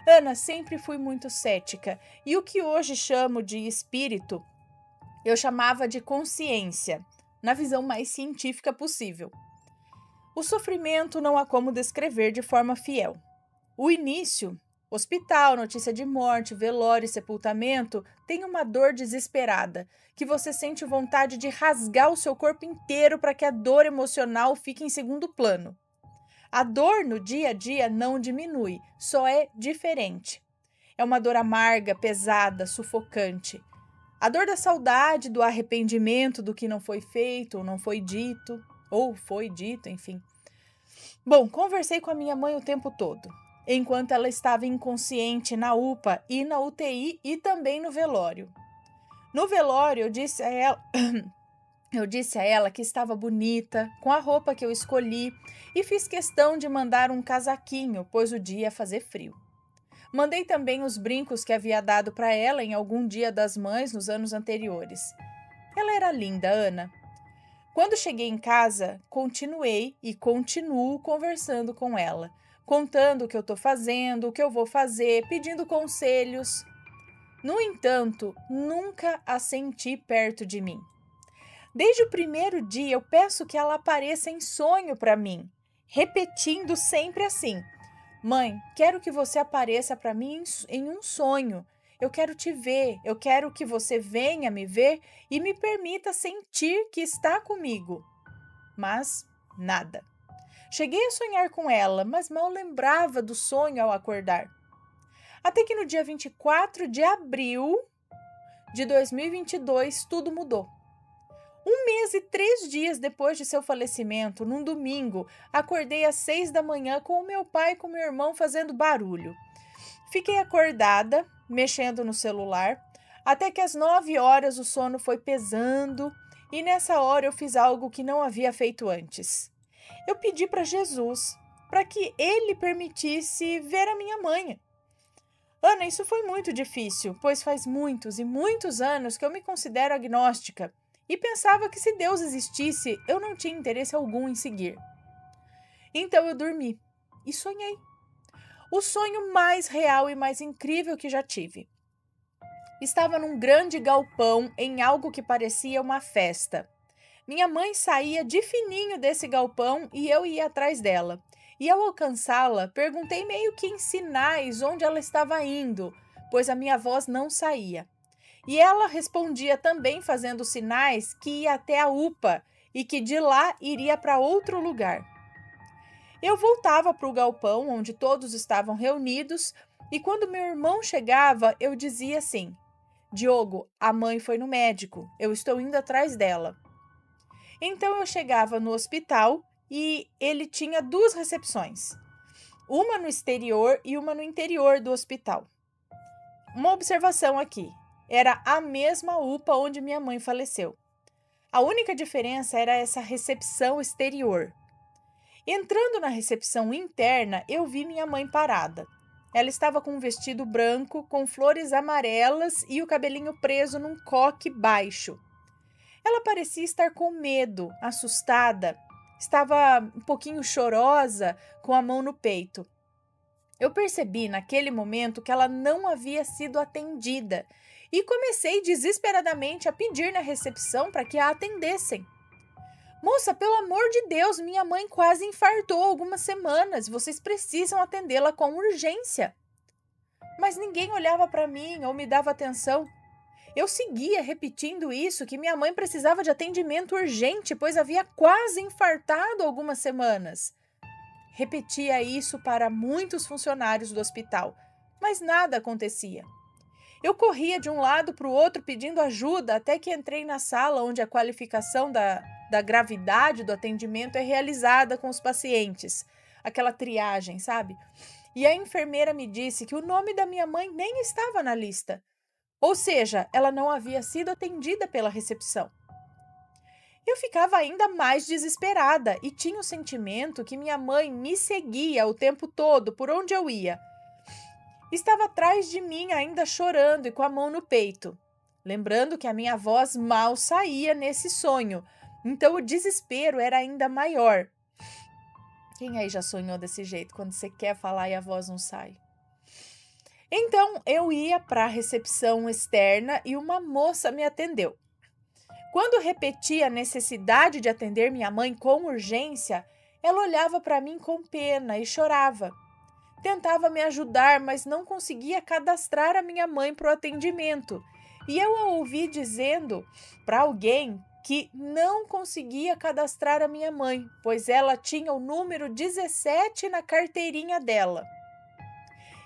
Ana, sempre fui muito cética, e o que hoje chamo de espírito Eu chamava de consciência, na visão mais científica possível. O sofrimento não há como descrever de forma fiel. O início, hospital, notícia de morte, velório e sepultamento, tem uma dor desesperada, que você sente vontade de rasgar o seu corpo inteiro para que a dor emocional fique em segundo plano. A dor no dia a dia não diminui, só é diferente. É uma dor amarga, pesada, sufocante. A dor da saudade, do arrependimento do que não foi feito ou foi dito, enfim. Bom, conversei com a minha mãe o tempo todo, enquanto ela estava inconsciente na UPA e na UTI e também no velório. No velório, eu disse a ela que estava bonita, com a roupa que eu escolhi, e fiz questão de mandar um casaquinho, pois o dia ia fazer frio. Mandei também os brincos que havia dado para ela em algum dia das mães nos anos anteriores. Ela era linda, Ana. Quando cheguei em casa, continuei e continuo conversando com ela, contando o que eu estou fazendo, o que eu vou fazer, pedindo conselhos. No entanto, nunca a senti perto de mim. Desde o primeiro dia, eu peço que ela apareça em sonho para mim, repetindo sempre assim: Mãe, quero que você apareça para mim em um sonho. Eu quero te ver, eu quero que você venha me ver e me permita sentir que está comigo. Mas nada. Cheguei a sonhar com ela, mas mal lembrava do sonho ao acordar. Até que no dia 24 de abril de 2022, tudo mudou. 1 mês e 3 dias depois de seu falecimento, num domingo, acordei às 6 da manhã com o meu pai e com meu irmão fazendo barulho. Fiquei acordada, mexendo no celular, até que às 9 horas o sono foi pesando e nessa hora eu fiz algo que não havia feito antes. Eu pedi para Jesus, para que ele permitisse ver a minha mãe. Ana, isso foi muito difícil, pois faz muitos e muitos anos que eu me considero agnóstica. E pensava que se Deus existisse, eu não tinha interesse algum em seguir. Então eu dormi e sonhei. O sonho mais real e mais incrível que já tive. Estava num grande galpão em algo que parecia uma festa. Minha mãe saía de fininho desse galpão e eu ia atrás dela. E ao alcançá-la, perguntei meio que em sinais onde ela estava indo, pois a minha voz não saía. E ela respondia também fazendo sinais que ia até a UPA e que de lá iria para outro lugar. Eu voltava para o galpão onde todos estavam reunidos e quando meu irmão chegava, eu dizia assim: Diogo, a mãe foi no médico, eu estou indo atrás dela. Então eu chegava no hospital e ele tinha 2 recepções, uma no exterior e uma no interior do hospital. Uma observação aqui. Era a mesma UPA onde minha mãe faleceu. A única diferença era essa recepção exterior. Entrando na recepção interna, eu vi minha mãe parada. Ela estava com um vestido branco, com flores amarelas e o cabelinho preso num coque baixo. Ela parecia estar com medo, assustada. Estava um pouquinho chorosa, com a mão no peito. Eu percebi naquele momento que ela não havia sido atendida e comecei desesperadamente a pedir na recepção para que a atendessem. Moça, pelo amor de Deus, minha mãe quase infartou há algumas semanas. Vocês precisam atendê-la com urgência. Mas ninguém olhava para mim ou me dava atenção. Eu seguia repetindo isso, que minha mãe precisava de atendimento urgente, pois havia quase infartado há algumas semanas. Repetia isso para muitos funcionários do hospital, mas nada acontecia. Eu corria de um lado para o outro pedindo ajuda até que entrei na sala onde a qualificação da gravidade do atendimento é realizada com os pacientes. Aquela triagem, sabe? E a enfermeira me disse que o nome da minha mãe nem estava na lista. Ou seja, ela não havia sido atendida pela recepção. Eu ficava ainda mais desesperada e tinha o sentimento que minha mãe me seguia o tempo todo por onde eu ia. Estava atrás de mim ainda chorando e com a mão no peito. Lembrando que a minha voz mal saía nesse sonho, então o desespero era ainda maior. Quem aí já sonhou desse jeito, quando você quer falar e a voz não sai? Então eu ia para a recepção externa e uma moça me atendeu. Quando repeti a necessidade de atender minha mãe com urgência, ela olhava para mim com pena e chorava. Tentava me ajudar, mas não conseguia cadastrar a minha mãe para o atendimento. E eu a ouvi dizendo para alguém que não conseguia cadastrar a minha mãe, pois ela tinha o número 17 na carteirinha dela.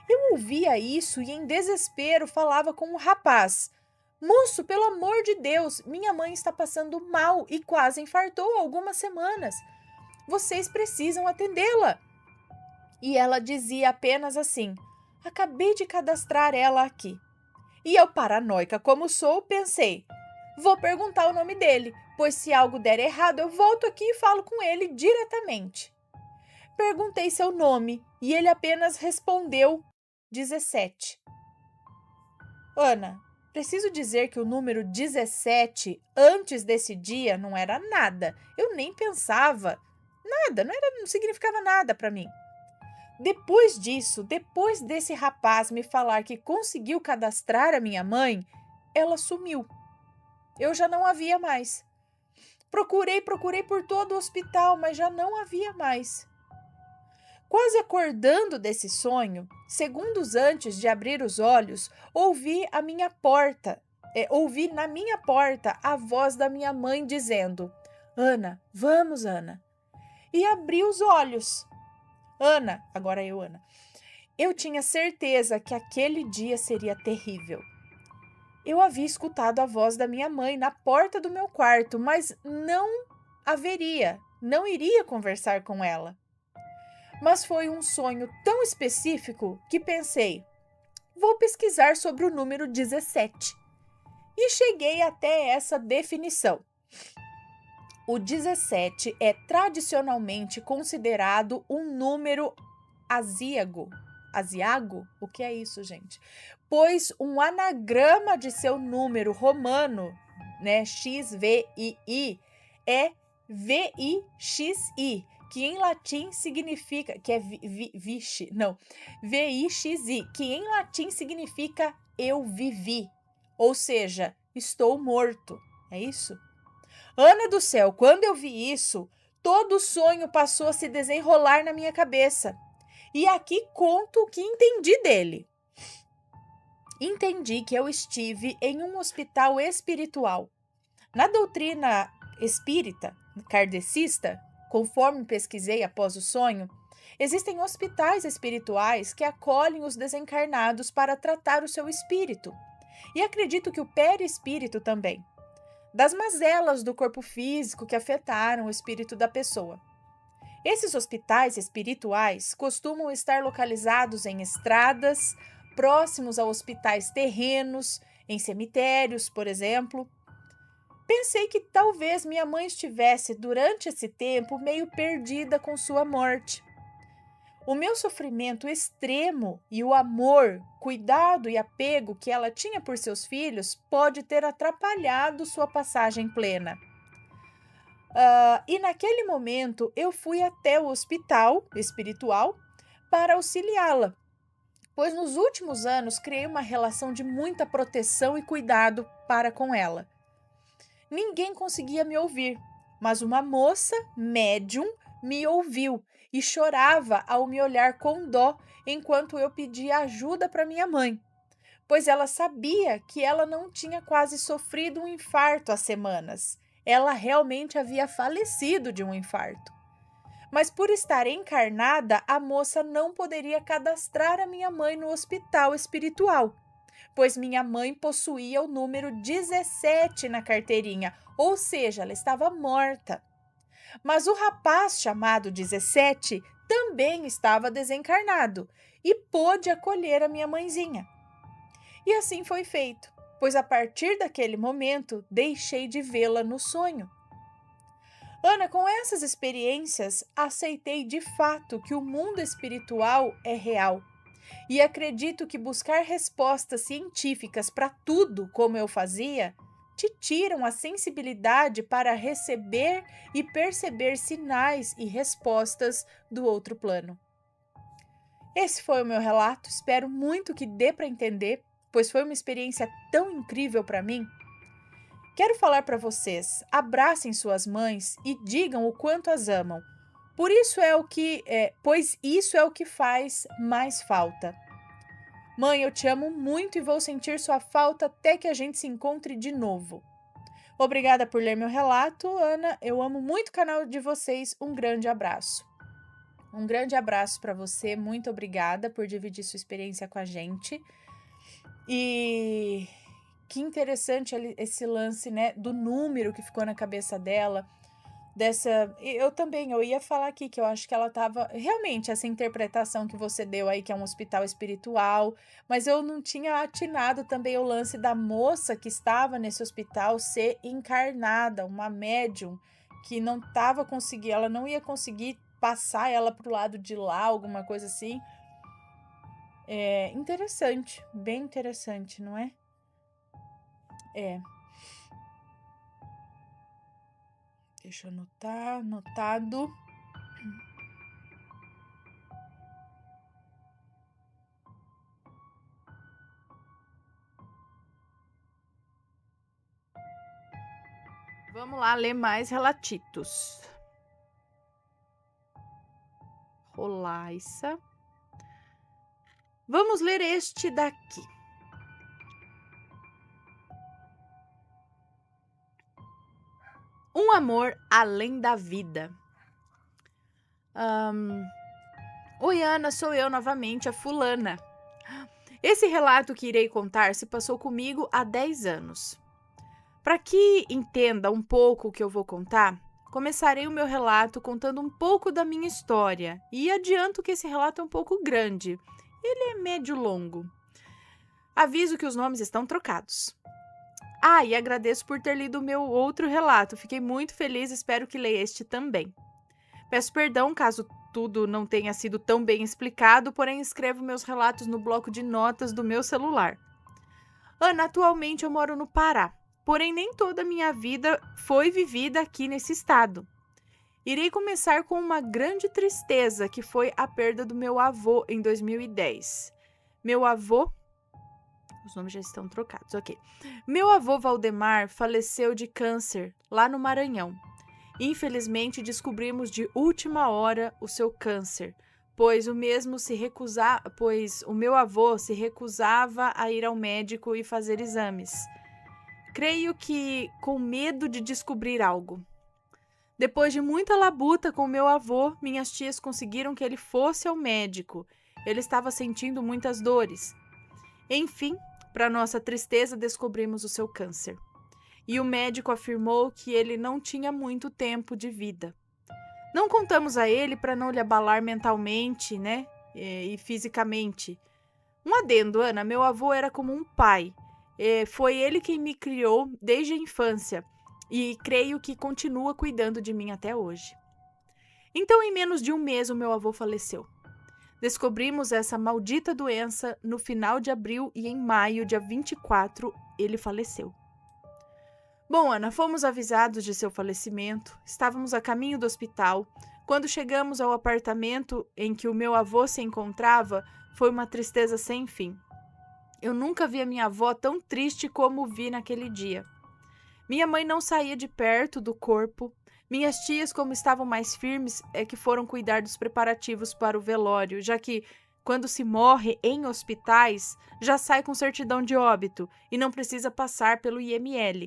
Eu ouvia isso e, em desespero, falava com o rapaz: Moço, pelo amor de Deus, minha mãe está passando mal e quase infartou há algumas semanas. Vocês precisam atendê-la. E ela dizia apenas assim: Acabei de cadastrar ela aqui. E eu, paranoica como sou, pensei: Vou perguntar o nome dele, pois se algo der errado, eu volto aqui e falo com ele diretamente. Perguntei seu nome e ele apenas respondeu 17. Ana, preciso dizer que o número 17 antes desse dia não era nada. Eu nem pensava. Nada, não significava nada para mim. Depois disso, depois desse rapaz me falar que conseguiu cadastrar a minha mãe, ela sumiu. Eu já não a via mais. Procurei por todo o hospital, mas já não havia mais. Quase acordando desse sonho, segundos antes de abrir os olhos, ouvi na minha porta a voz da minha mãe dizendo: Ana, vamos, Ana. E abri os olhos. Ana, agora eu, Ana. Eu tinha certeza que aquele dia seria terrível. Eu havia escutado a voz da minha mãe na porta do meu quarto, mas não iria conversar com ela. Mas foi um sonho tão específico que pensei: vou pesquisar sobre o número 17. E cheguei até essa definição. O 17 é tradicionalmente considerado um número asiago. Asiago? O que é isso, gente? Pois um anagrama de seu número romano, né, XVI, é VIXI, que em latim significa, que é VIXI, que em latim significa eu vivi, ou seja, estou morto. É isso? Ana do céu, quando eu vi isso, todo o sonho passou a se desenrolar na minha cabeça. E aqui conto o que entendi dele. Entendi que eu estive em um hospital espiritual. Na doutrina espírita, kardecista, conforme pesquisei após o sonho, existem hospitais espirituais que acolhem os desencarnados para tratar o seu espírito. E acredito que o perispírito também, das mazelas do corpo físico que afetaram o espírito da pessoa. Esses hospitais espirituais costumam estar localizados em estradas, próximos a hospitais terrenos, em cemitérios, por exemplo. Pensei que talvez minha mãe estivesse, durante esse tempo, meio perdida com sua morte. O meu sofrimento extremo e o amor, cuidado e apego que ela tinha por seus filhos pode ter atrapalhado sua passagem plena. E naquele momento eu fui até o hospital espiritual para auxiliá-la, pois nos últimos anos criei uma relação de muita proteção e cuidado para com ela. Ninguém conseguia me ouvir, mas uma moça médium me ouviu e chorava ao me olhar com dó enquanto eu pedia ajuda para minha mãe, pois ela sabia que ela não tinha quase sofrido um infarto há semanas. Ela realmente havia falecido de um infarto. Mas por estar encarnada, a moça não poderia cadastrar a minha mãe no hospital espiritual, pois minha mãe possuía o número 17 na carteirinha, ou seja, ela estava morta. Mas o rapaz chamado 17 também estava desencarnado e pôde acolher a minha mãezinha. E assim foi feito, pois a partir daquele momento deixei de vê-la no sonho. Ana, com essas experiências, aceitei de fato que o mundo espiritual é real. E acredito que buscar respostas científicas para tudo, como eu fazia, te tiram a sensibilidade para receber e perceber sinais e respostas do outro plano. Esse foi o meu relato, espero muito que dê para entender, pois foi uma experiência tão incrível para mim. Quero falar para vocês, abracem suas mães e digam o quanto as amam. Pois isso é o que faz mais falta. Mãe, eu te amo muito e vou sentir sua falta até que a gente se encontre de novo. Obrigada por ler meu relato, Ana. Eu amo muito o canal de vocês. Um grande abraço. Um grande abraço para você. Muito obrigada por dividir sua experiência com a gente. E que interessante esse lance, né, do número que ficou na cabeça dela. Eu ia falar aqui que eu acho que ela tava realmente essa interpretação que você deu aí, que é um hospital espiritual, mas eu não tinha atinado também o lance da moça que estava nesse hospital ser encarnada, uma médium que não tava conseguindo, ela não ia conseguir passar ela pro lado de lá, alguma coisa assim. É interessante, bem interessante, não é? Deixa eu anotar, anotado. Vamos lá ler mais relatitos. Rolaissa. Vamos ler este daqui. Um amor além da vida. Oi, Ana, sou eu novamente, a fulana. Esse relato que irei contar se passou comigo há 10 anos. Para que entenda um pouco o que eu vou contar, começarei o meu relato contando um pouco da minha história e adianto que esse relato é um pouco grande. Ele é médio-longo. Aviso que os nomes estão trocados. E agradeço por ter lido o meu outro relato. Fiquei muito feliz, espero que leia este também. Peço perdão caso tudo não tenha sido tão bem explicado, porém escrevo meus relatos no bloco de notas do meu celular. Ana, atualmente eu moro no Pará, porém nem toda a minha vida foi vivida aqui nesse estado. Irei começar com uma grande tristeza, que foi a perda do meu avô em 2010. Meu avô... Os nomes já estão trocados, ok. Meu avô Valdemar faleceu de câncer lá no Maranhão. Infelizmente, descobrimos de última hora o seu câncer, pois o meu avô se recusava a ir ao médico e fazer exames. Creio que com medo de descobrir algo. Depois de muita labuta com meu avô, minhas tias conseguiram que ele fosse ao médico. Ele estava sentindo muitas dores. Enfim, para nossa tristeza, descobrimos o seu câncer. E o médico afirmou que ele não tinha muito tempo de vida. Não contamos a ele para não lhe abalar mentalmente, né, e fisicamente. Um adendo, Ana, meu avô era como um pai. Foi ele quem me criou desde a infância e creio que continua cuidando de mim até hoje. Então, em menos de um mês, o meu avô faleceu. Descobrimos essa maldita doença no final de abril e em maio, dia 24, ele faleceu. Bom, Ana, fomos avisados de seu falecimento, estávamos a caminho do hospital. Quando chegamos ao apartamento em que o meu avô se encontrava, foi uma tristeza sem fim. Eu nunca vi a minha avó tão triste como vi naquele dia. Minha mãe não saía de perto do corpo. Minhas tias, como estavam mais firmes, que foram cuidar dos preparativos para o velório, já que, quando se morre em hospitais, já sai com certidão de óbito e não precisa passar pelo IML.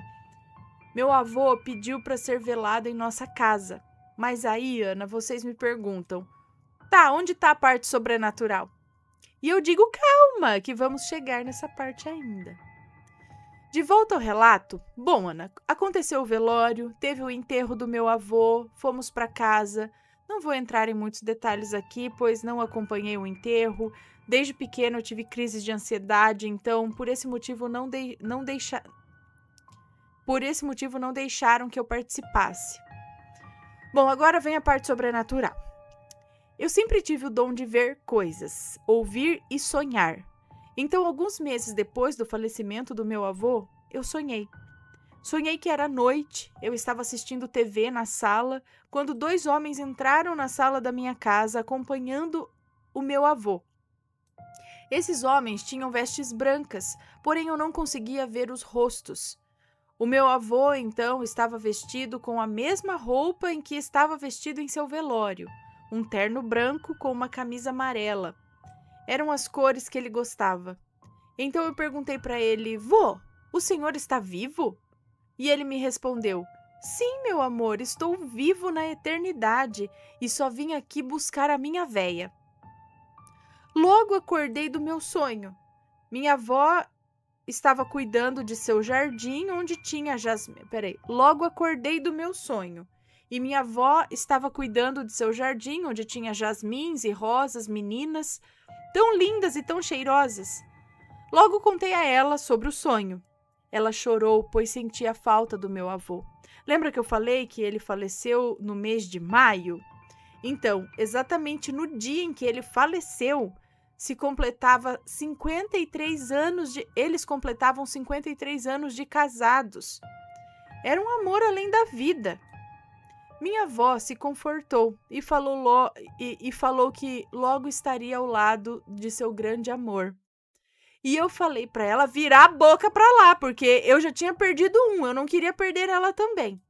Meu avô pediu para ser velado em nossa casa. Mas aí, Ana, vocês me perguntam, onde tá a parte sobrenatural? E eu digo, calma, que vamos chegar nessa parte ainda. De volta ao relato, bom, Ana, aconteceu o velório, teve o enterro do meu avô, fomos para casa. Não vou entrar em muitos detalhes aqui, pois não acompanhei o enterro. Desde pequeno eu tive crises de ansiedade, então por esse motivo não deixaram que eu participasse. Bom, agora vem a parte sobrenatural. Eu sempre tive o dom de ver coisas, ouvir e sonhar. Então, alguns meses depois do falecimento do meu avô, eu sonhei. Sonhei que era noite, eu estava assistindo TV na sala, quando 2 homens entraram na sala da minha casa acompanhando o meu avô. Esses homens tinham vestes brancas, porém eu não conseguia ver os rostos. O meu avô, então, estava vestido com a mesma roupa em que estava vestido em seu velório, um terno branco com uma camisa amarela. Eram as cores que ele gostava. Então eu perguntei para ele: vô, o senhor está vivo? E ele me respondeu: sim, meu amor, estou vivo na eternidade e só vim aqui buscar a minha véia. Logo acordei do meu sonho. Minha avó estava cuidando de seu jardim onde tinha jasmim. Logo acordei do meu sonho. E minha avó estava cuidando de seu jardim onde tinha jasmins e rosas meninas, tão lindas e tão cheirosas. Logo contei a ela sobre o sonho. Ela chorou, pois sentia falta do meu avô. Lembra que eu falei que ele faleceu no mês de maio? Então, exatamente no dia em que ele faleceu, se completava 53 anos de... Eles completavam 53 anos de casados. Era um amor além da vida. Minha avó se confortou e falou que logo estaria ao lado de seu grande amor. E eu falei para ela virar a boca para lá, porque eu já tinha perdido eu não queria perder ela também.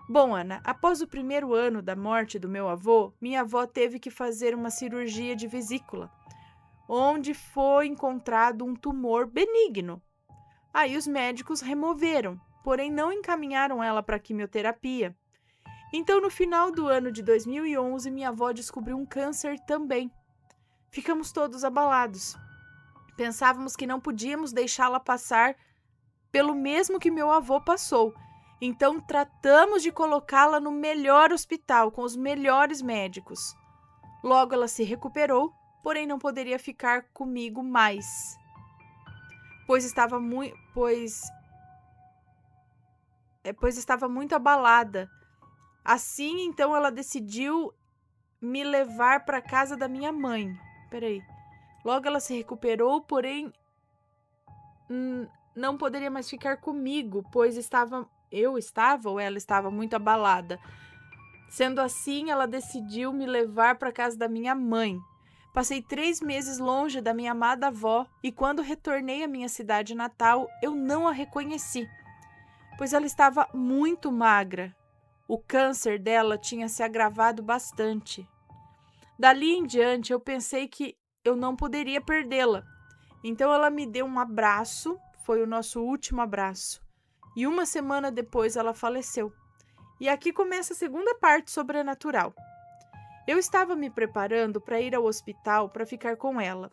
Bom, Ana, após o primeiro ano da morte do meu avô, minha avó teve que fazer uma cirurgia de vesícula, onde foi encontrado um tumor benigno. Aí os médicos removeram, porém não encaminharam ela para quimioterapia. Então, no final do ano de 2011, minha avó descobriu um câncer também. Ficamos todos abalados. Pensávamos que não podíamos deixá-la passar pelo mesmo que meu avô passou. Então, tratamos de colocá-la no melhor hospital, com os melhores médicos. Logo, ela se recuperou, porém não poderia ficar comigo mais, pois estava muito abalada. Assim, então, ela decidiu me levar para a casa da minha mãe. Logo, ela se recuperou, porém não poderia mais ficar comigo, pois ela estava muito abalada. Sendo assim, ela decidiu me levar para a casa da minha mãe. Passei 3 meses longe da minha amada avó e quando retornei à minha cidade natal, eu não a reconheci, pois ela estava muito magra. O câncer dela tinha se agravado bastante. Dali em diante, eu pensei que eu não poderia perdê-la. Então ela me deu um abraço, foi o nosso último abraço. E 1 semana depois ela faleceu. E aqui começa a segunda parte sobrenatural. Eu estava me preparando para ir ao hospital para ficar com ela.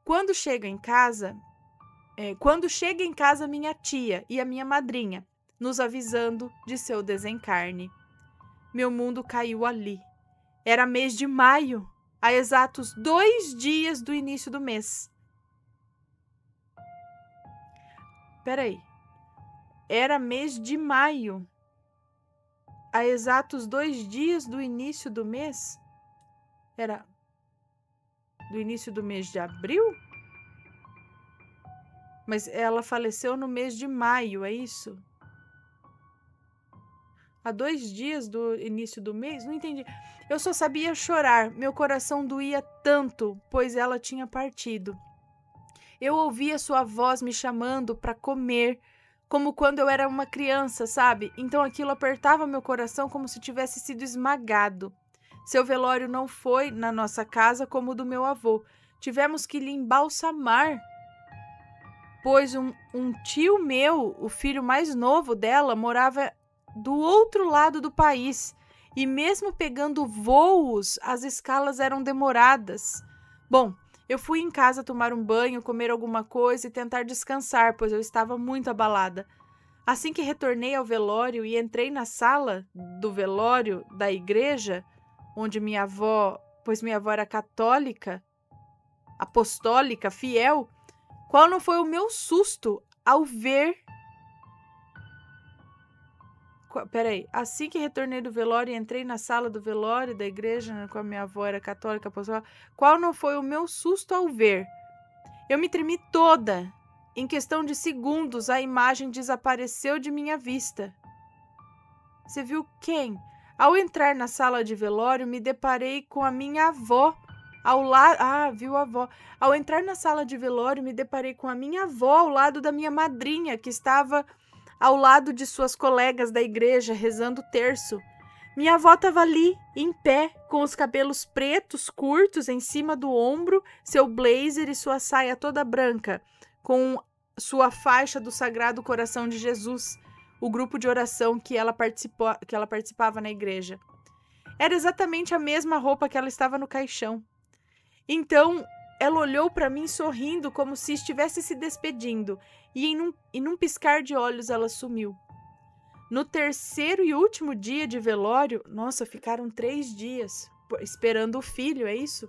Quando chega em casa minha tia e a minha madrinha, nos avisando de seu desencarne. Meu mundo caiu ali. Era mês de maio, há exatos 2 dias do início do mês. Era mês de maio, há exatos 2 dias do início do mês? Era do início do mês de abril? Mas ela faleceu no mês de maio, é isso? Há 2 dias do início do mês? Não entendi. Eu só sabia chorar. Meu coração doía tanto, pois ela tinha partido. Eu ouvia sua voz me chamando para comer, como quando eu era uma criança, sabe? Então aquilo apertava meu coração como se tivesse sido esmagado. Seu velório não foi na nossa casa como o do meu avô. Tivemos que lhe embalsamar, pois um tio meu, o filho mais novo dela, morava do outro lado do país. E mesmo pegando voos, as escalas eram demoradas. Bom, eu fui em casa tomar um banho, comer alguma coisa e tentar descansar, pois eu estava muito abalada. Assim que retornei ao velório e entrei na sala do velório da igreja, onde minha avó era católica, apostólica, fiel, qual não foi o meu susto ao ver... Assim que retornei do velório e entrei na sala do velório da igreja, com a minha avó era católica, apostólica, qual não foi o meu susto ao ver? Eu me tremi toda. Em questão de segundos, a imagem desapareceu de minha vista. Você viu quem? Ao entrar na sala de velório, me deparei com a minha avó. Viu a avó. Ao entrar na sala de velório, me deparei com a minha avó ao lado da minha madrinha, que estava ao lado de suas colegas da igreja, rezando o terço. Minha avó estava ali, em pé, com os cabelos pretos, curtos, em cima do ombro, seu blazer e sua saia toda branca, com sua faixa do Sagrado Coração de Jesus, o grupo de oração que ela participava na igreja. Era exatamente a mesma roupa que ela estava no caixão. Então, ela olhou para mim sorrindo, como se estivesse se despedindo, e em num piscar de olhos ela sumiu. No terceiro e último dia de velório, nossa, ficaram 3 dias esperando o filho, é isso?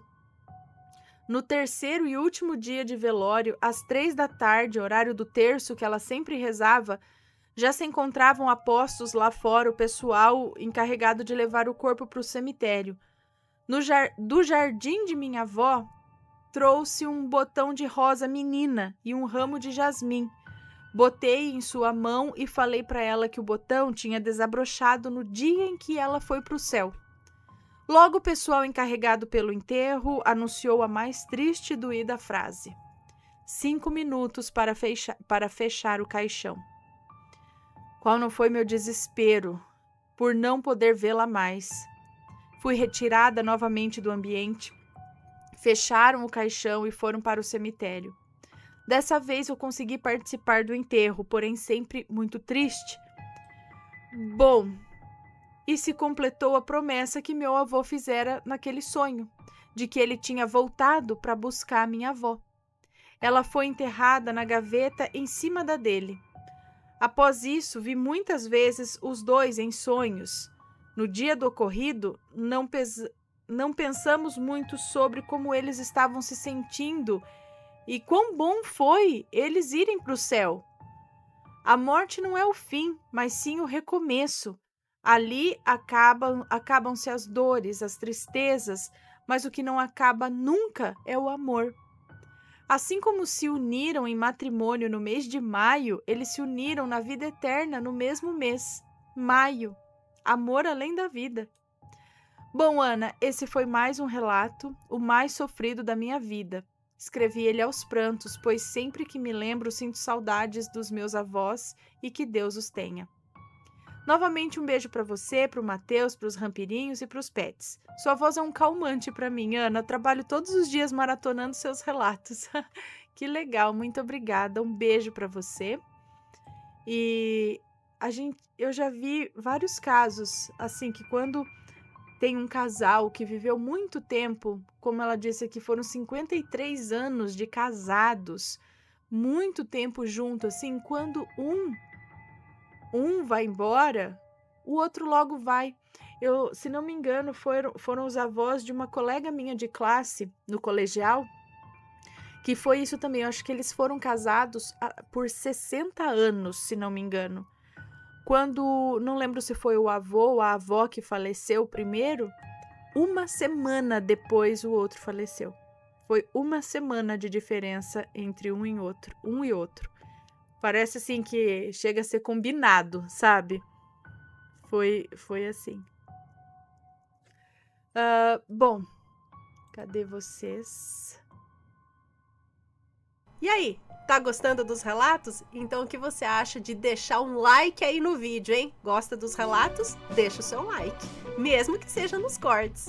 No terceiro e último dia de velório, às 3 da tarde, horário do terço que ela sempre rezava, já se encontravam apostos lá fora o pessoal encarregado de levar o corpo para o cemitério. Do jardim de minha avó, trouxe um botão de rosa menina e um ramo de jasmim. Botei em sua mão e falei para ela que o botão tinha desabrochado no dia em que ela foi para o céu. Logo o pessoal encarregado pelo enterro anunciou a mais triste e doída frase: 5 minutos para fechar o caixão. Qual não foi meu desespero por não poder vê-la mais. Fui retirada novamente do ambiente. Fecharam o caixão e foram para o cemitério. Dessa vez eu consegui participar do enterro, porém sempre muito triste. Bom, e se completou a promessa que meu avô fizera naquele sonho, de que ele tinha voltado para buscar minha avó. Ela foi enterrada na gaveta em cima da dele. Após isso, vi muitas vezes os dois em sonhos. No dia do ocorrido, não pensamos muito sobre como eles estavam se sentindo e quão bom foi eles irem para o céu. A morte não é o fim, mas sim o recomeço. Ali acabam-se as dores, as tristezas, mas o que não acaba nunca é o amor. Assim como se uniram em matrimônio no mês de maio, eles se uniram na vida eterna no mesmo mês, maio. Amor além da vida. Bom, Ana, esse foi mais um relato, o mais sofrido da minha vida. Escrevi ele aos prantos, pois sempre que me lembro sinto saudades dos meus avós e que Deus os tenha. Novamente um beijo para você, para o Matheus, para os rampirinhos e para os pets. Sua voz é um calmante para mim, Ana. Trabalho todos os dias maratonando seus relatos. Que legal, muito obrigada. Um beijo para você. E eu já vi vários casos, assim, que quando tem um casal que viveu muito tempo, como ela disse aqui, foram 53 anos de casados, muito tempo junto, assim, quando um vai embora, o outro logo vai. Se não me engano, foram os avós de uma colega minha de classe no colegial, que foi isso também. Eu acho que eles foram casados por 60 anos, se não me engano. Quando, não lembro se foi o avô ou a avó que faleceu primeiro, 1 semana depois o outro faleceu. Foi 1 semana de diferença entre um e outro. Parece assim que chega a ser combinado, sabe? Foi assim. Bom, cadê vocês? E aí, tá gostando dos relatos? Então o que você acha de deixar um like aí no vídeo, hein? Gosta dos relatos? Deixa o seu like, mesmo que seja nos cortes.